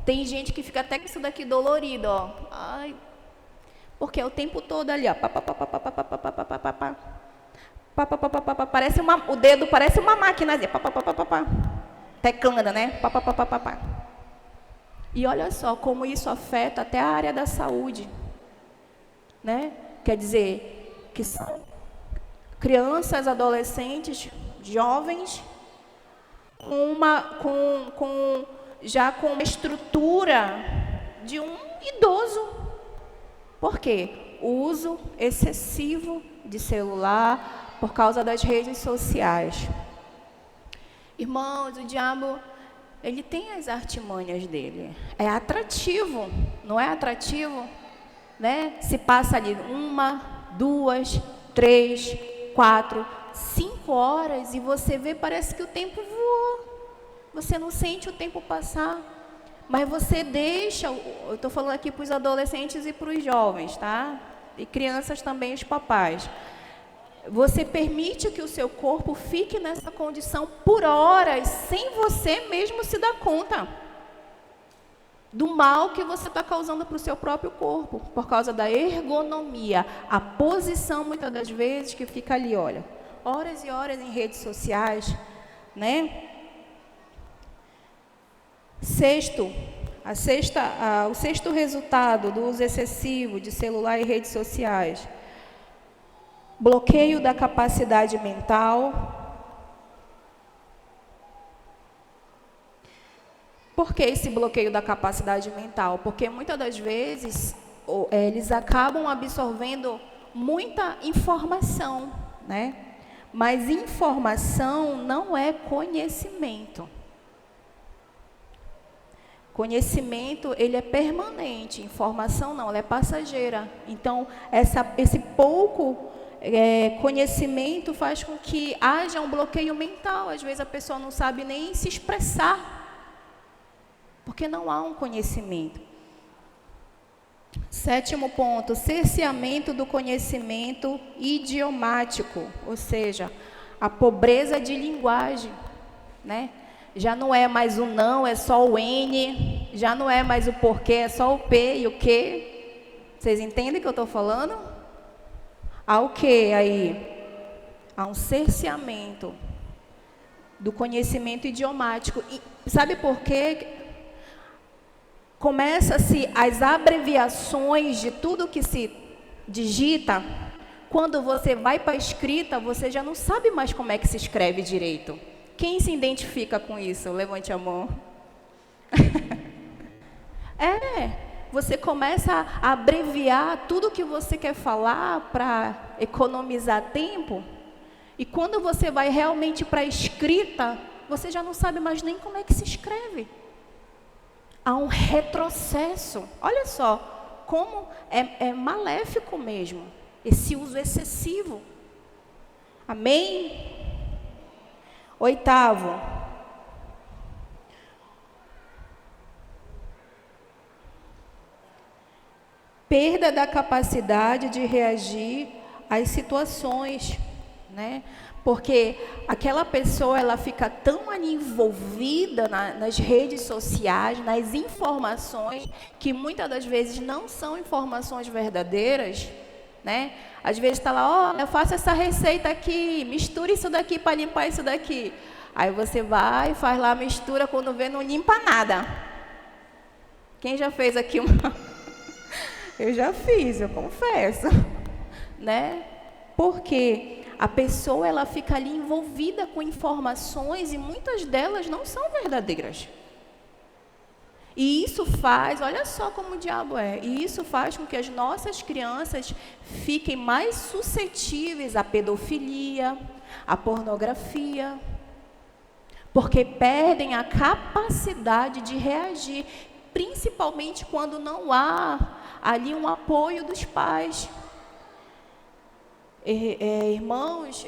Tem gente que fica até com isso daqui dolorido, ó. Ai, Porque é o tempo todo ali, ó, parece o dedo parece uma máquinazinha, teclando, né? E olha só como isso afeta até a área da saúde, né? Quer dizer, que são crianças, adolescentes, jovens, já com uma estrutura de um idoso. Por quê? O uso excessivo de celular por causa das redes sociais. Irmãos, o diabo, ele tem as artimanhas dele. É atrativo, não é atrativo? Né? Se passa ali 1, 2, 3, 4, 5 horas e você vê, parece que o tempo voou. Você não sente o tempo passar. Mas você deixa, eu estou falando aqui para os adolescentes e para os jovens, tá? E crianças também, os papais. Você permite que o seu corpo fique nessa condição por horas, sem você mesmo se dar conta do mal que você está causando para o seu próprio corpo, por causa da ergonomia, a posição, muitas das vezes, que fica ali, olha, horas e horas em redes sociais, né? O sexto resultado do uso excessivo de celular e redes sociais: bloqueio da capacidade mental. Por que esse bloqueio da capacidade mental? Porque muitas das vezes eles acabam absorvendo muita informação, né? Mas informação não é conhecimento. Conhecimento, ele é permanente, informação não, ela é passageira. Então, esse pouco conhecimento faz com que haja um bloqueio mental. Às vezes a pessoa não sabe nem se expressar, porque não há um conhecimento. 7º ponto, cerceamento do conhecimento idiomático, ou seja, a pobreza de linguagem, né? Já não é mais o não, é só o N. Já não é mais o porquê, é só o P e o que. Vocês entendem o que eu estou falando? Há o que aí? Há um cerceamento do conhecimento idiomático. E sabe por quê? Começa-se as abreviações de tudo que se digita. Quando você vai para a escrita, você já não sabe mais como é que se escreve direito. Quem se identifica com isso? Levante a mão. Você começa a abreviar tudo que você quer falar para economizar tempo. E quando você vai realmente para a escrita, você já não sabe mais nem como é que se escreve. Há um retrocesso. Olha só, como é maléfico mesmo, esse uso excessivo. Amém? 8º, perda da capacidade de reagir às situações, né? Porque aquela pessoa, ela fica tão ali envolvida nas redes sociais, nas informações, que muitas das vezes não são informações verdadeiras, né? Às vezes está lá, eu faço essa receita aqui, mistura isso daqui para limpar isso daqui. Aí você vai, faz lá a mistura, quando vê, não limpa nada. Quem já fez aqui uma... Eu já fiz, eu confesso. Né? Porque a pessoa, ela fica ali envolvida com informações e muitas delas não são verdadeiras. E isso faz, olha só como o diabo é, e isso faz com que as nossas crianças fiquem mais suscetíveis à pedofilia, à pornografia, porque perdem a capacidade de reagir, principalmente quando não há ali um apoio dos pais. Irmãos,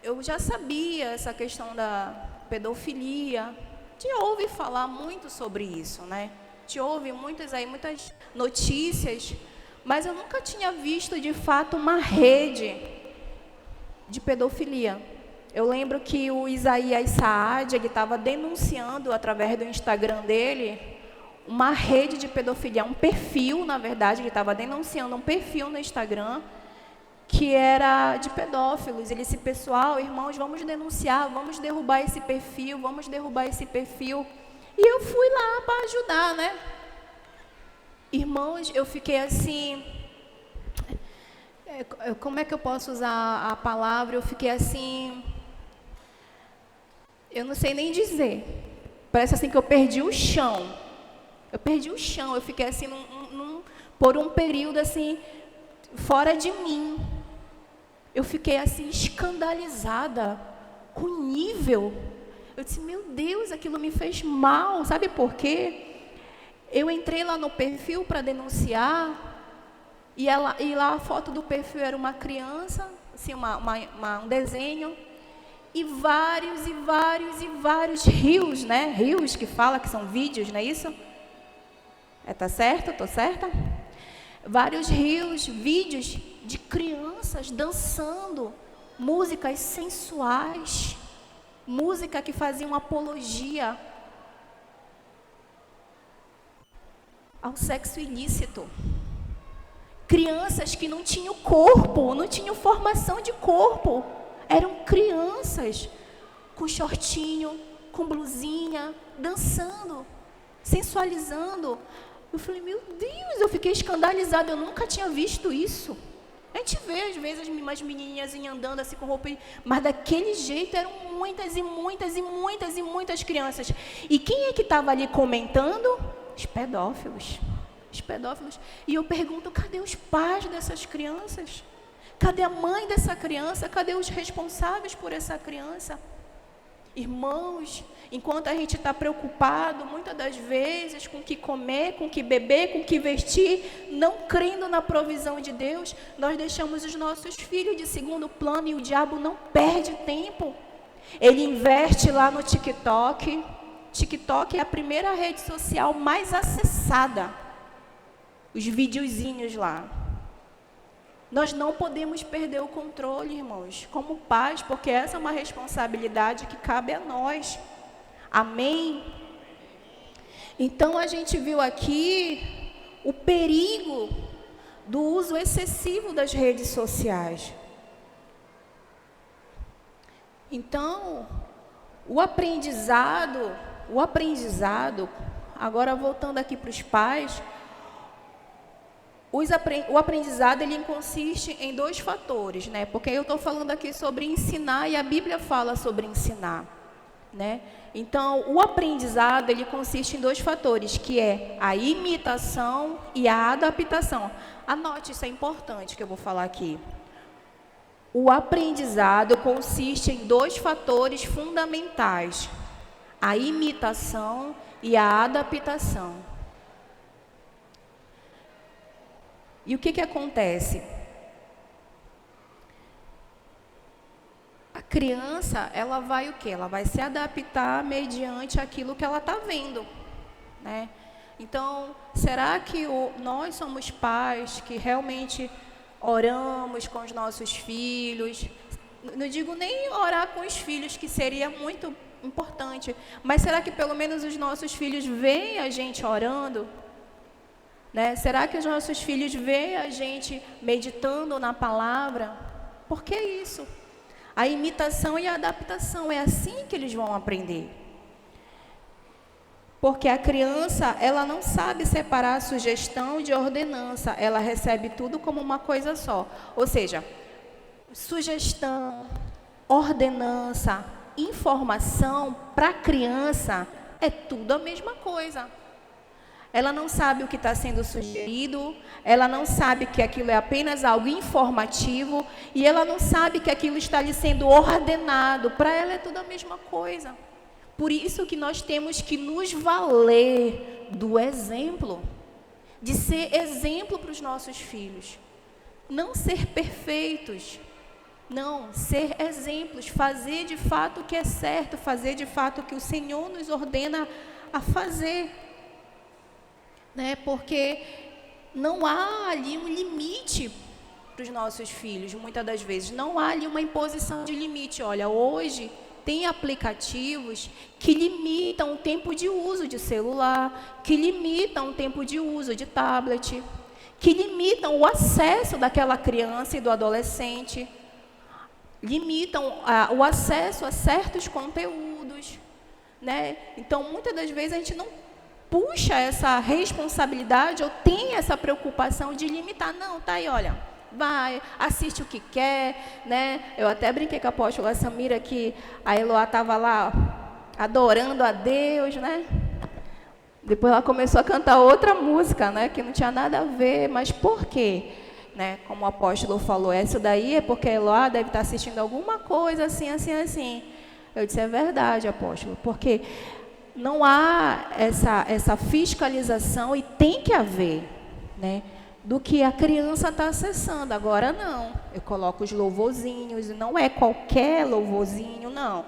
eu já sabia essa questão da pedofilia. Te ouve falar muito sobre isso, né? Te ouve muitas notícias, mas eu nunca tinha visto de fato uma rede de pedofilia. Eu lembro que o Isaías Saad, ele estava denunciando através do Instagram dele uma rede de pedofilia, um perfil, na verdade, ele estava denunciando um perfil no Instagram que era de pedófilos. Ele disse, pessoal, irmãos, vamos denunciar, vamos derrubar esse perfil, vamos derrubar esse perfil. E eu fui lá para ajudar, né? Irmãos, eu fiquei assim, como é que eu posso usar a palavra? Eu fiquei assim, eu não sei nem dizer. Parece assim que eu perdi o chão. Eu perdi o chão, eu fiquei assim, por um período assim, fora de mim. Eu fiquei assim, escandalizada com o nível. Eu disse, meu Deus, aquilo me fez mal. Sabe por quê? Eu entrei lá no perfil para denunciar, e lá a foto do perfil era uma criança, assim, um desenho, e vários rios, né? Rios que fala que são vídeos, não é isso? Tá certo? Estou certa? Vários rios, vídeos de crianças dançando, músicas sensuais, música que faziam apologia ao sexo ilícito. Crianças que não tinham corpo, não tinham formação de corpo. Eram crianças com shortinho, com blusinha, dançando, sensualizando. Eu falei, meu Deus, eu fiquei escandalizada, eu nunca tinha visto isso. A gente vê, às vezes, umas menininhas andando assim com roupa, mas daquele jeito eram muitas crianças. E quem é que estava ali comentando? Os pedófilos. Os pedófilos. E eu pergunto, cadê os pais dessas crianças? Cadê a mãe dessa criança? Cadê os responsáveis por essa criança? Irmãos, enquanto a gente está preocupado, muitas das vezes, com o que comer, com o que beber, com o que vestir, não crendo na provisão de Deus, nós deixamos os nossos filhos de segundo plano e o diabo não perde tempo. Ele investe lá no TikTok. TikTok é a primeira rede social mais acessada. Os videozinhos lá. Nós não podemos perder o controle, irmãos, como pais, porque essa é uma responsabilidade que cabe a nós. Amém? Então, a gente viu aqui o perigo do uso excessivo das redes sociais. Então, o aprendizado, agora voltando aqui para os pais, o aprendizado, ele consiste em 2 fatores, né? Porque eu estou falando aqui sobre ensinar e a Bíblia fala sobre ensinar, né? Então, o aprendizado, ele consiste em 2 fatores, que é a imitação e a adaptação. Anote, isso é importante que eu vou falar aqui. O aprendizado consiste em 2 fatores fundamentais, a imitação e a adaptação. E o que acontece? A criança, ela vai o quê? Ela vai se adaptar mediante aquilo que ela está vendo, né? Então, será que nós somos pais que realmente oramos com os nossos filhos? Não digo nem orar com os filhos, que seria muito importante, mas será que pelo menos os nossos filhos veem a gente orando? Né? Será que os nossos filhos veem a gente meditando na palavra? Por que isso? A imitação e a adaptação, é assim que eles vão aprender. Porque a criança, ela não sabe separar sugestão de ordenança, ela recebe tudo como uma coisa só. Ou seja, sugestão, ordenança, informação, para a criança, é tudo a mesma coisa. Ela não sabe o que está sendo sugerido, ela não sabe que aquilo é apenas algo informativo, e ela não sabe que aquilo está lhe sendo ordenado. Para ela é tudo a mesma coisa. Por isso que nós temos que nos valer do exemplo, de ser exemplo para os nossos filhos. Não ser perfeitos, não, ser exemplos, fazer de fato o que é certo, fazer de fato o que o Senhor nos ordena a fazer. Né? Porque não há ali um limite para os nossos filhos, muitas das vezes. Não há ali uma imposição de limite. Olha, hoje tem aplicativos que limitam o tempo de uso de celular, que limitam o tempo de uso de tablet, que limitam o acesso daquela criança e do adolescente, limitam o acesso a certos conteúdos, né? Então, muitas das vezes, a gente não puxa essa responsabilidade ou tem essa preocupação de limitar. Não, tá aí, olha, vai, assiste o que quer, né? Eu até brinquei com a apóstola Samira que a Eloá estava lá adorando a Deus, né? Depois ela começou a cantar outra música, né? Que não tinha nada a ver, mas por quê? Né? Como o apóstolo falou, essa daí é porque a Eloá deve estar assistindo alguma coisa assim, assim, assim. Eu disse, é verdade, apóstolo, porque não há essa fiscalização e tem que haver, né? Do que a criança está acessando. Agora não, eu coloco os louvorzinhos, e não é qualquer louvorzinho, não.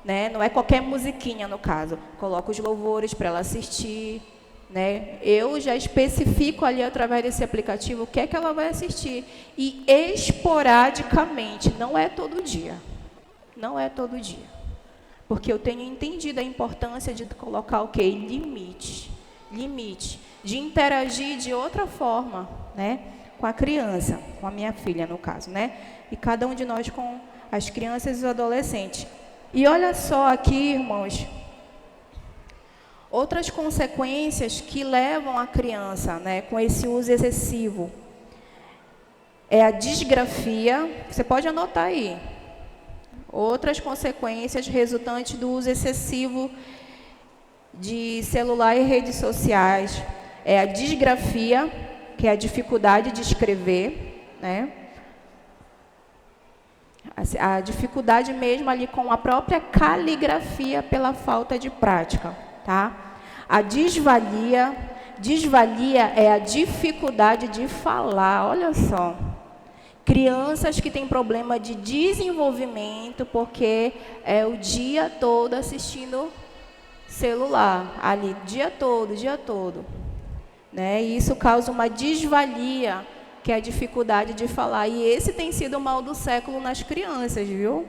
Né? Não é qualquer musiquinha, no caso. Coloco os louvores para ela assistir. Né? Eu já especifico ali, através desse aplicativo, o que é que ela vai assistir. E esporadicamente, não é todo dia. Não é todo dia. Porque eu tenho entendido a importância de colocar o quê? Limite. Limite. De interagir de outra forma, né? Com a criança, com a minha filha, no caso, né? E cada um de nós com as crianças e os adolescentes. E olha só aqui, irmãos, outras consequências que levam a criança, né, com esse uso excessivo. É a disgrafia, você pode anotar aí. Outras consequências resultantes do uso excessivo de celular e redes sociais. É a disgrafia, que é a dificuldade de escrever, né? A dificuldade mesmo ali com a própria caligrafia pela falta de prática, tá? A desvalia é a dificuldade de falar, olha só. Crianças que têm problema de desenvolvimento porque é o dia todo assistindo celular, ali, dia todo. Né? E isso causa uma desvalia, que é a dificuldade de falar. E esse tem sido o mal do século nas crianças, viu?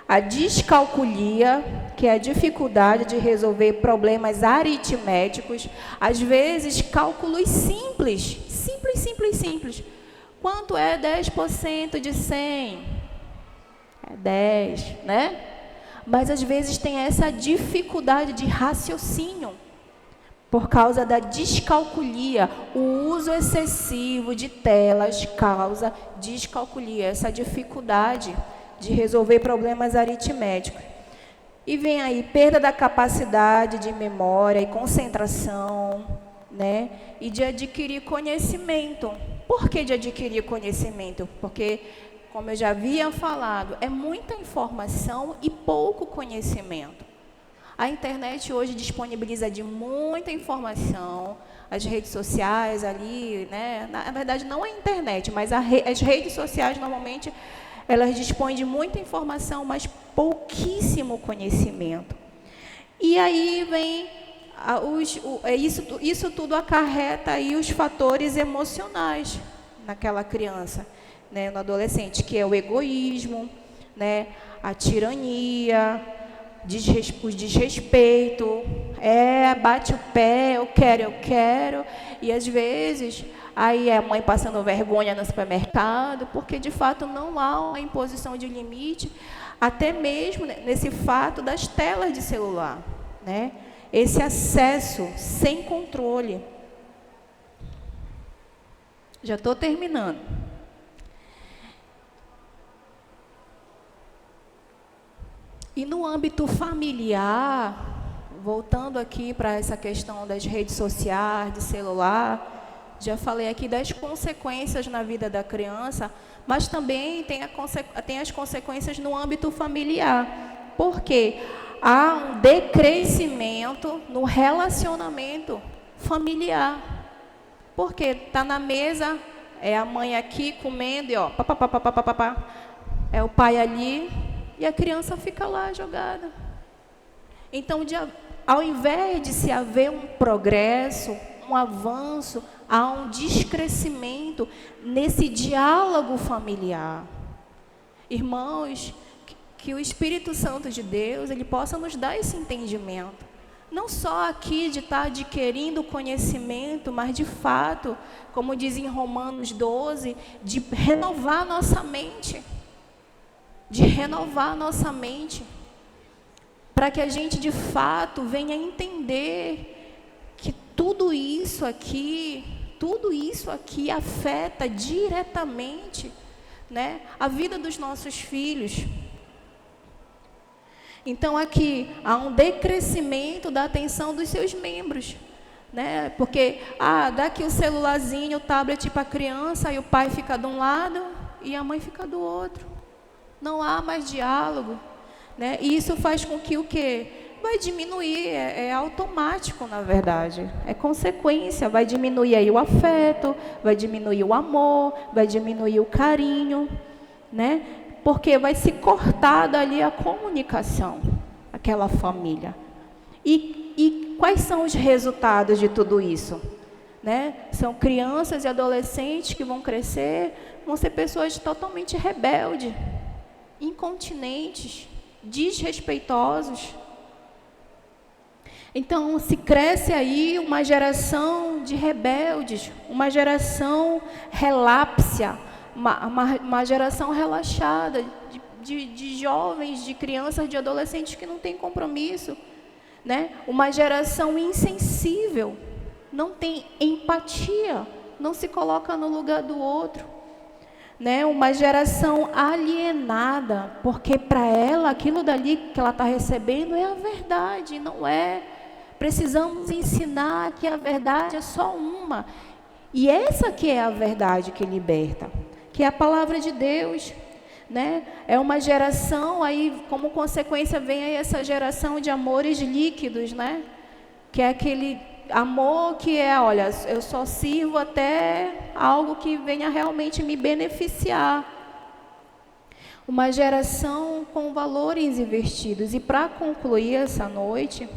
A descalculia, que é a dificuldade de resolver problemas aritméticos, às vezes cálculos simples. Quanto é 10% de 100? É 10, né? Mas às vezes tem essa dificuldade de raciocínio. Por causa da descalculia, o uso excessivo de telas causa descalculia, essa dificuldade de resolver problemas aritméticos. E vem aí perda da capacidade de memória e concentração, né? E de adquirir conhecimento. Por que de adquirir conhecimento? Porque, como eu já havia falado, é muita informação e pouco conhecimento. A internet hoje disponibiliza de muita informação, as redes sociais ali, né? Na verdade, não a internet, mas as redes sociais, normalmente, elas dispõem de muita informação, mas pouquíssimo conhecimento. E aí vem, isso tudo acarreta aí os fatores emocionais naquela criança, né? No adolescente, que é o egoísmo, né? A tirania, o desrespeito, bate o pé, eu quero, e às vezes, aí é a mãe passando vergonha no supermercado, porque de fato não há uma imposição de limite, até mesmo nesse fato das telas de celular, né? Esse acesso sem controle. Já estou terminando. E no âmbito familiar, voltando aqui para essa questão das redes sociais, de celular, já falei aqui das consequências na vida da criança, mas também tem as consequências no âmbito familiar. Por quê? Há um decrescimento no relacionamento familiar. Porque está na mesa, é a mãe aqui comendo, e ó, é o pai ali, e a criança fica lá jogada. Então, ao invés de se haver um progresso, um avanço, há um descrescimento nesse diálogo familiar. Irmãos, que o Espírito Santo de Deus, ele possa nos dar esse entendimento. Não só aqui de estar adquirindo conhecimento, mas de fato, como diz em Romanos 12, de renovar nossa mente. De renovar nossa mente. Para que a gente de fato venha entender que tudo isso aqui afeta diretamente, né, a vida dos nossos filhos. Então aqui há um decrescimento da atenção dos seus membros, né? Porque dá aqui o celularzinho, o tablet para a criança, e o pai fica de um lado e a mãe fica do outro. Não há mais diálogo, né? E isso faz com que o quê? Vai diminuir, é automático, na verdade. É consequência, vai diminuir aí o afeto, vai diminuir o amor, vai diminuir o carinho, né? Porque vai se cortar dali a comunicação, aquela família. E quais são os resultados de tudo isso? Né? São crianças e adolescentes que vão crescer, vão ser pessoas totalmente rebeldes, incontinentes, desrespeitosos. Então, se cresce aí uma geração de rebeldes, uma geração relápsia, uma geração relaxada, de jovens, de crianças, de adolescentes que não têm compromisso, né? Uma geração insensível, não tem empatia, não se coloca no lugar do outro, né? Uma geração alienada, porque para ela aquilo dali que ela está recebendo é a verdade, não é. Precisamos ensinar que a verdade é só uma, e essa que é a verdade que liberta, que é a palavra de Deus, né? É uma geração, aí como consequência vem aí essa geração de amores líquidos, né? Que é aquele amor que é, olha, eu só sirvo até algo que venha realmente me beneficiar. Uma geração com valores invertidos. E para concluir essa noite,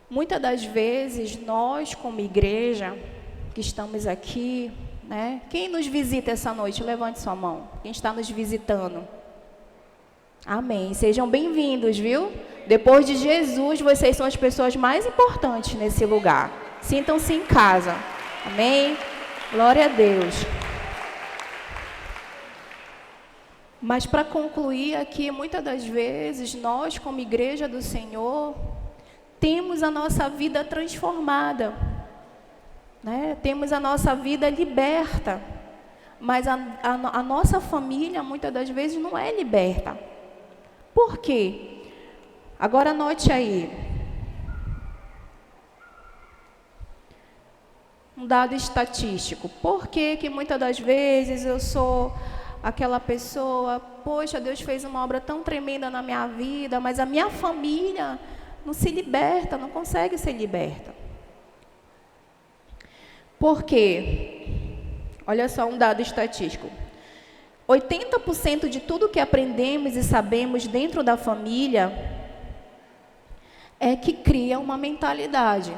muitas das vezes nós como igreja que estamos aqui, né? Quem nos visita essa noite? Levante sua mão. Quem está nos visitando? Amém. Sejam bem-vindos, viu? Depois de Jesus, vocês são as pessoas mais importantes nesse lugar. Sintam-se em casa. Amém? Glória a Deus. Mas para concluir aqui, muitas das vezes, nós como igreja do Senhor, temos a nossa vida transformada, né? Temos a nossa vida liberta, mas a nossa família muitas das vezes não é liberta. Por quê? Agora anote aí. Um dado estatístico. Por que que muitas das vezes eu sou aquela pessoa, poxa, Deus fez uma obra tão tremenda na minha vida, mas a minha família não se liberta, não consegue ser liberta. Por quê? Olha só um dado estatístico. 80% de tudo que aprendemos e sabemos dentro da família é que cria uma mentalidade.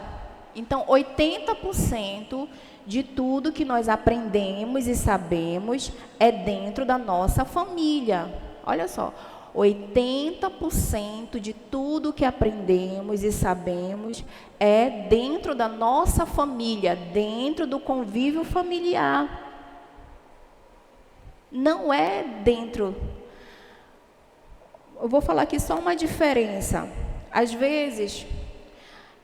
Então, 80% de tudo que nós aprendemos e sabemos é dentro da nossa família. Olha só, 80% de tudo que aprendemos e sabemos é dentro da nossa família, dentro do convívio familiar. Não é dentro. Eu vou falar aqui só uma diferença. Às vezes,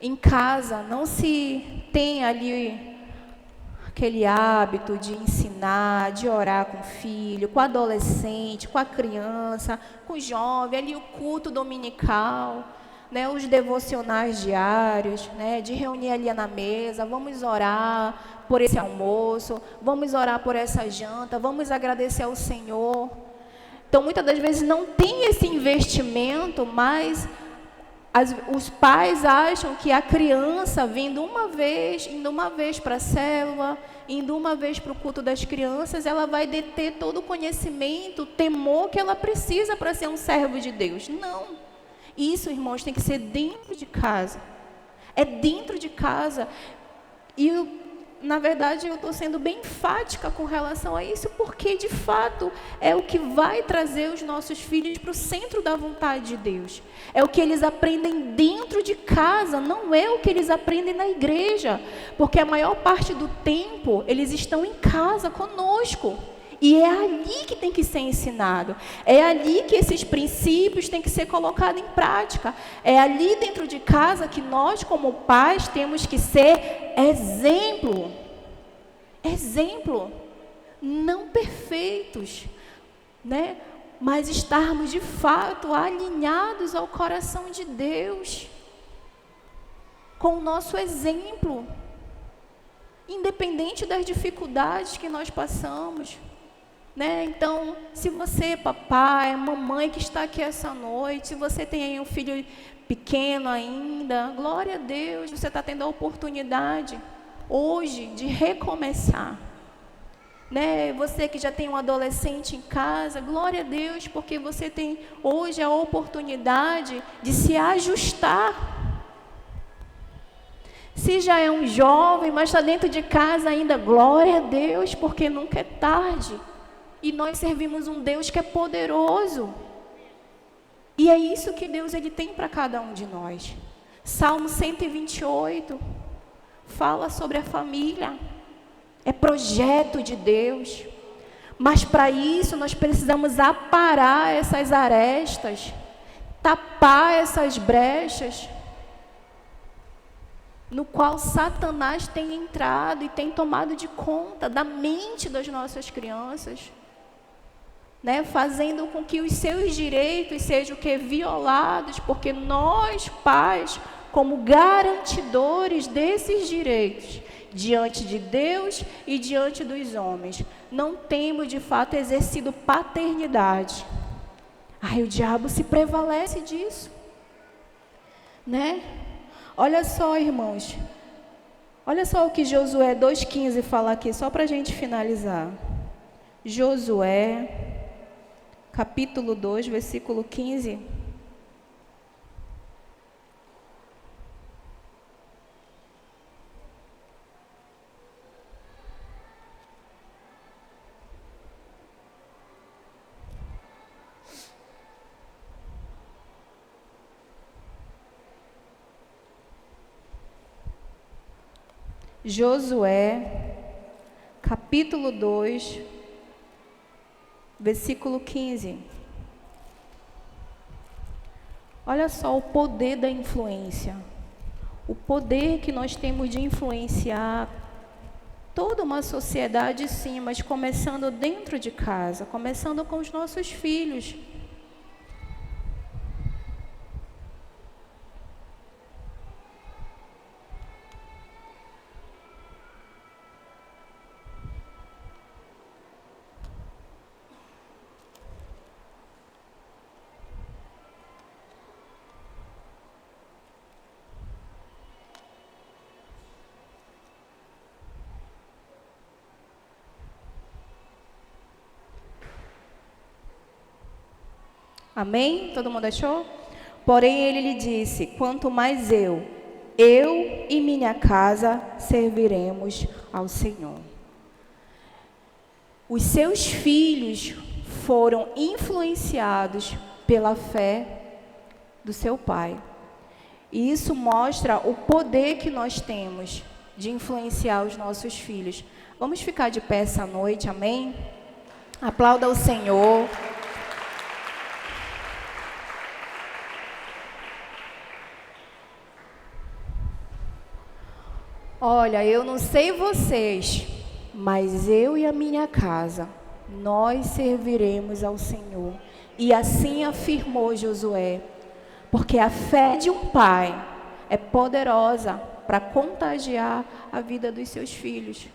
em casa, não se tem ali aquele hábito de ensinar, de orar com o filho, com o adolescente, com a criança, com o jovem, ali o culto dominical, né, os devocionais diários, né, de reunir ali na mesa, vamos orar por esse almoço, vamos orar por essa janta, vamos agradecer ao Senhor. Então, muitas das vezes não tem esse investimento, mas os pais acham que a criança indo uma vez para a célula, indo uma vez para o culto das crianças, ela vai deter todo o conhecimento, o temor que ela precisa para ser um servo de Deus. Não. Isso, irmãos, tem que ser dentro de casa. É dentro de casa. E na verdade, eu estou sendo bem enfática com relação a isso, porque, de fato, é o que vai trazer os nossos filhos para o centro da vontade de Deus. É o que eles aprendem dentro de casa, não é o que eles aprendem na igreja. Porque a maior parte do tempo, eles estão em casa conosco. E é ali que tem que ser ensinado. É ali que esses princípios têm que ser colocados em prática. É ali dentro de casa que nós, como pais, temos que ser exemplo. Exemplo. Não perfeitos, né? Mas estarmos de fato alinhados ao coração de Deus. Com o nosso exemplo. Independente das dificuldades que nós passamos. Né? Então, se você, papai, mamãe que está aqui essa noite, se você tem aí um filho pequeno ainda, glória a Deus, você está tendo a oportunidade hoje de recomeçar. Né? Você que já tem um adolescente em casa, glória a Deus, porque você tem hoje a oportunidade de se ajustar. Se já é um jovem, mas está dentro de casa ainda, glória a Deus, porque nunca é tarde. E nós servimos um Deus que é poderoso. E é isso que Deus ele tem para cada um de nós. Salmo 128 fala sobre a família. É projeto de Deus. Mas para isso nós precisamos aparar essas arestas, tapar essas brechas, no qual Satanás tem entrado e tem tomado de conta da mente das nossas crianças. Né, fazendo com que os seus direitos sejam violados, porque nós, pais, como garantidores desses direitos, diante de Deus e diante dos homens, não temos de fato exercido paternidade. Ai, o diabo se prevalece disso. Né? Olha só, irmãos, olha só o que Josué 2,15 fala aqui, só para a gente finalizar. Josué capítulo 2, versículo 15. Josué, capítulo 2, versículo 15. Olha só o poder da influência. O poder que nós temos de influenciar toda uma sociedade, sim, mas começando dentro de casa, começando com os nossos filhos. Amém? Todo mundo achou? Porém, ele lhe disse: quanto mais eu e minha casa serviremos ao Senhor. Os seus filhos foram influenciados pela fé do seu pai. E isso mostra o poder que nós temos de influenciar os nossos filhos. Vamos ficar de pé essa noite, amém? Aplauda o Senhor. Olha, eu não sei vocês, mas eu e a minha casa, nós serviremos ao Senhor. E assim afirmou Josué, porque a fé de um pai é poderosa para contagiar a vida dos seus filhos.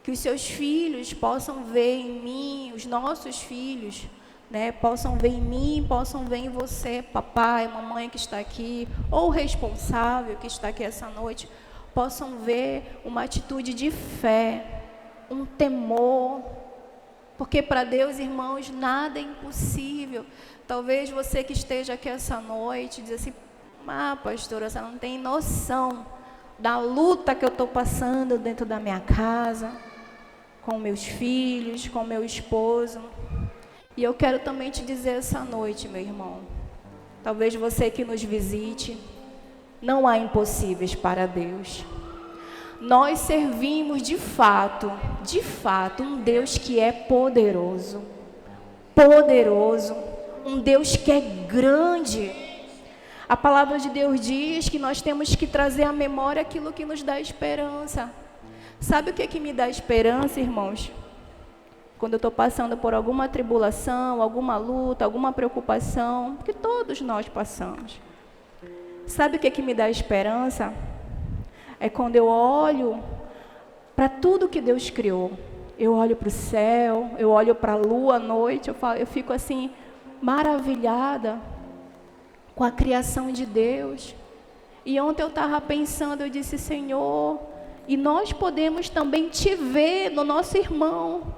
Que os seus filhos possam ver em mim, os nossos filhos, né, possam ver em mim, possam ver em você, papai, mamãe que está aqui, ou o responsável que está aqui essa noite, possam ver uma atitude de fé, um temor, porque para Deus, irmãos, nada é impossível. Talvez você que esteja aqui essa noite diz assim: pastora, você não tem noção da luta que eu estou passando dentro da minha casa, com meus filhos, com meu esposo. E eu quero também te dizer essa noite, meu irmão, talvez você que nos visite, não há impossíveis para Deus. Nós servimos de fato, um Deus que é poderoso, um Deus que é grande. A palavra de Deus diz que nós temos que trazer à memória aquilo que nos dá esperança. Sabe o que me dá esperança, irmãos? Quando eu estou passando por alguma tribulação, alguma luta, alguma preocupação, porque todos nós passamos. Sabe o que me dá esperança? É quando eu olho para tudo que Deus criou. Eu olho para o céu, eu olho para a lua à noite, eu fico assim, maravilhada com a criação de Deus. E ontem eu estava pensando, eu disse, Senhor, e nós podemos também te ver no nosso irmão,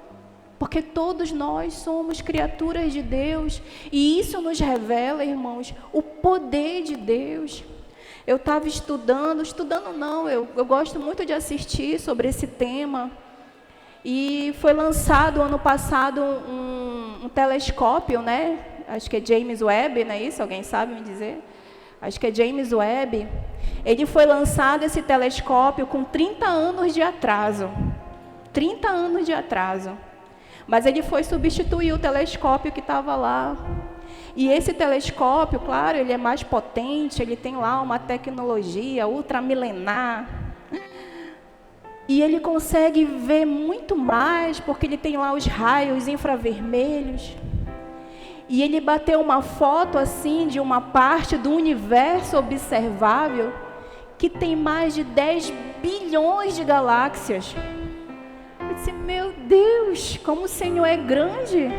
porque todos nós somos criaturas de Deus, e isso nos revela, irmãos, o poder de Deus. Eu estava estudando não, eu gosto muito de assistir sobre esse tema, e foi lançado ano passado um telescópio, né? Acho que é James Webb, não é isso? Alguém sabe me dizer? Acho que é James Webb. Ele foi lançado, esse telescópio, com 30 anos de atraso. 30 anos de atraso. Mas ele foi substituir o telescópio que estava lá. E esse telescópio, claro, ele é mais potente, ele tem lá uma tecnologia ultramilenar. E ele consegue ver muito mais, porque ele tem lá os raios infravermelhos. E ele bateu uma foto assim de uma parte do universo observável que tem mais de 10 bilhões de galáxias. Eu disse, meu Deus, como o Senhor é grande.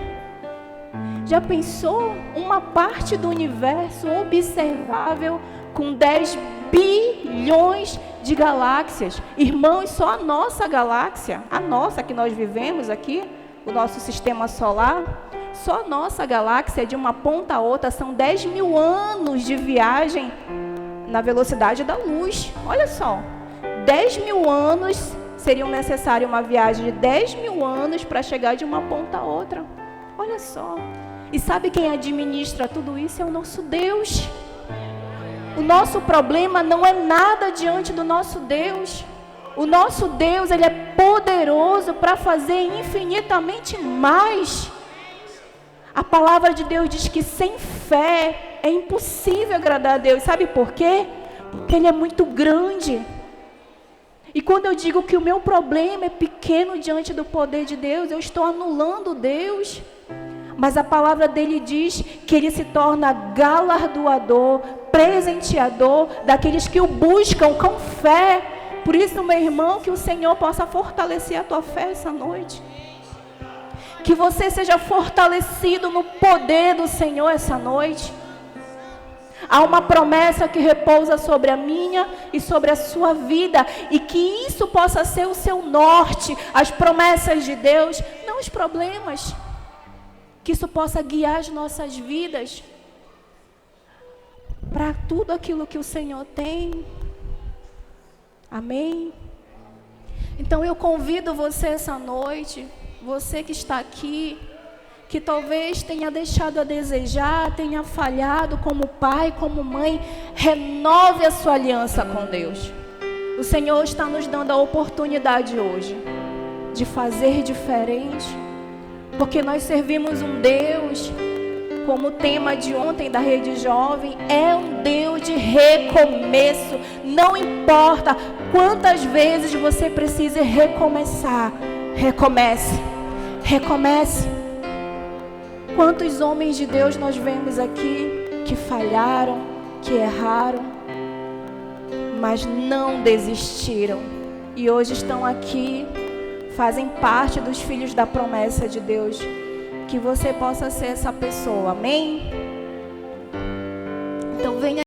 Já pensou? Uma parte do universo observável com 10 bilhões de galáxias. Irmãos, só a nossa galáxia, a nossa que nós vivemos aqui, o nosso sistema solar, só a nossa galáxia, de uma ponta a outra, são 10 mil anos de viagem na velocidade da luz. Olha só, 10 mil anos, seriam necessário uma viagem de 10 mil anos para chegar de uma ponta a outra. Olha só. E sabe quem administra tudo isso? É o nosso Deus. O nosso problema não é nada diante do nosso Deus. O nosso Deus, Ele é poderoso para fazer infinitamente mais. A palavra de Deus diz que sem fé é impossível agradar a Deus. Sabe por quê? Porque Ele é muito grande. E quando eu digo que o meu problema é pequeno diante do poder de Deus, eu estou anulando Deus. Mas a palavra dele diz que ele se torna galardoador, presenteador daqueles que o buscam com fé. Por isso, meu irmão, que o Senhor possa fortalecer a tua fé essa noite. Que você seja fortalecido no poder do Senhor essa noite. Há uma promessa que repousa sobre a minha e sobre a sua vida. E que isso possa ser o seu norte, as promessas de Deus, não os problemas. Que isso possa guiar as nossas vidas para tudo aquilo que o Senhor tem. Amém? Então eu convido você essa noite, você que está aqui, que talvez tenha deixado a desejar, tenha falhado como pai, como mãe, renove a sua aliança com Deus. O Senhor está nos dando a oportunidade hoje de fazer diferente. Porque nós servimos um Deus, como o tema de ontem da Rede Jovem, é um Deus de recomeço. Não importa quantas vezes você precise recomeçar, recomece, recomece. Quantos homens de Deus nós vemos aqui que falharam, que erraram, mas não desistiram. E hoje estão aqui, fazem parte dos filhos da promessa de Deus. Que você possa ser essa pessoa, amém? Então venha.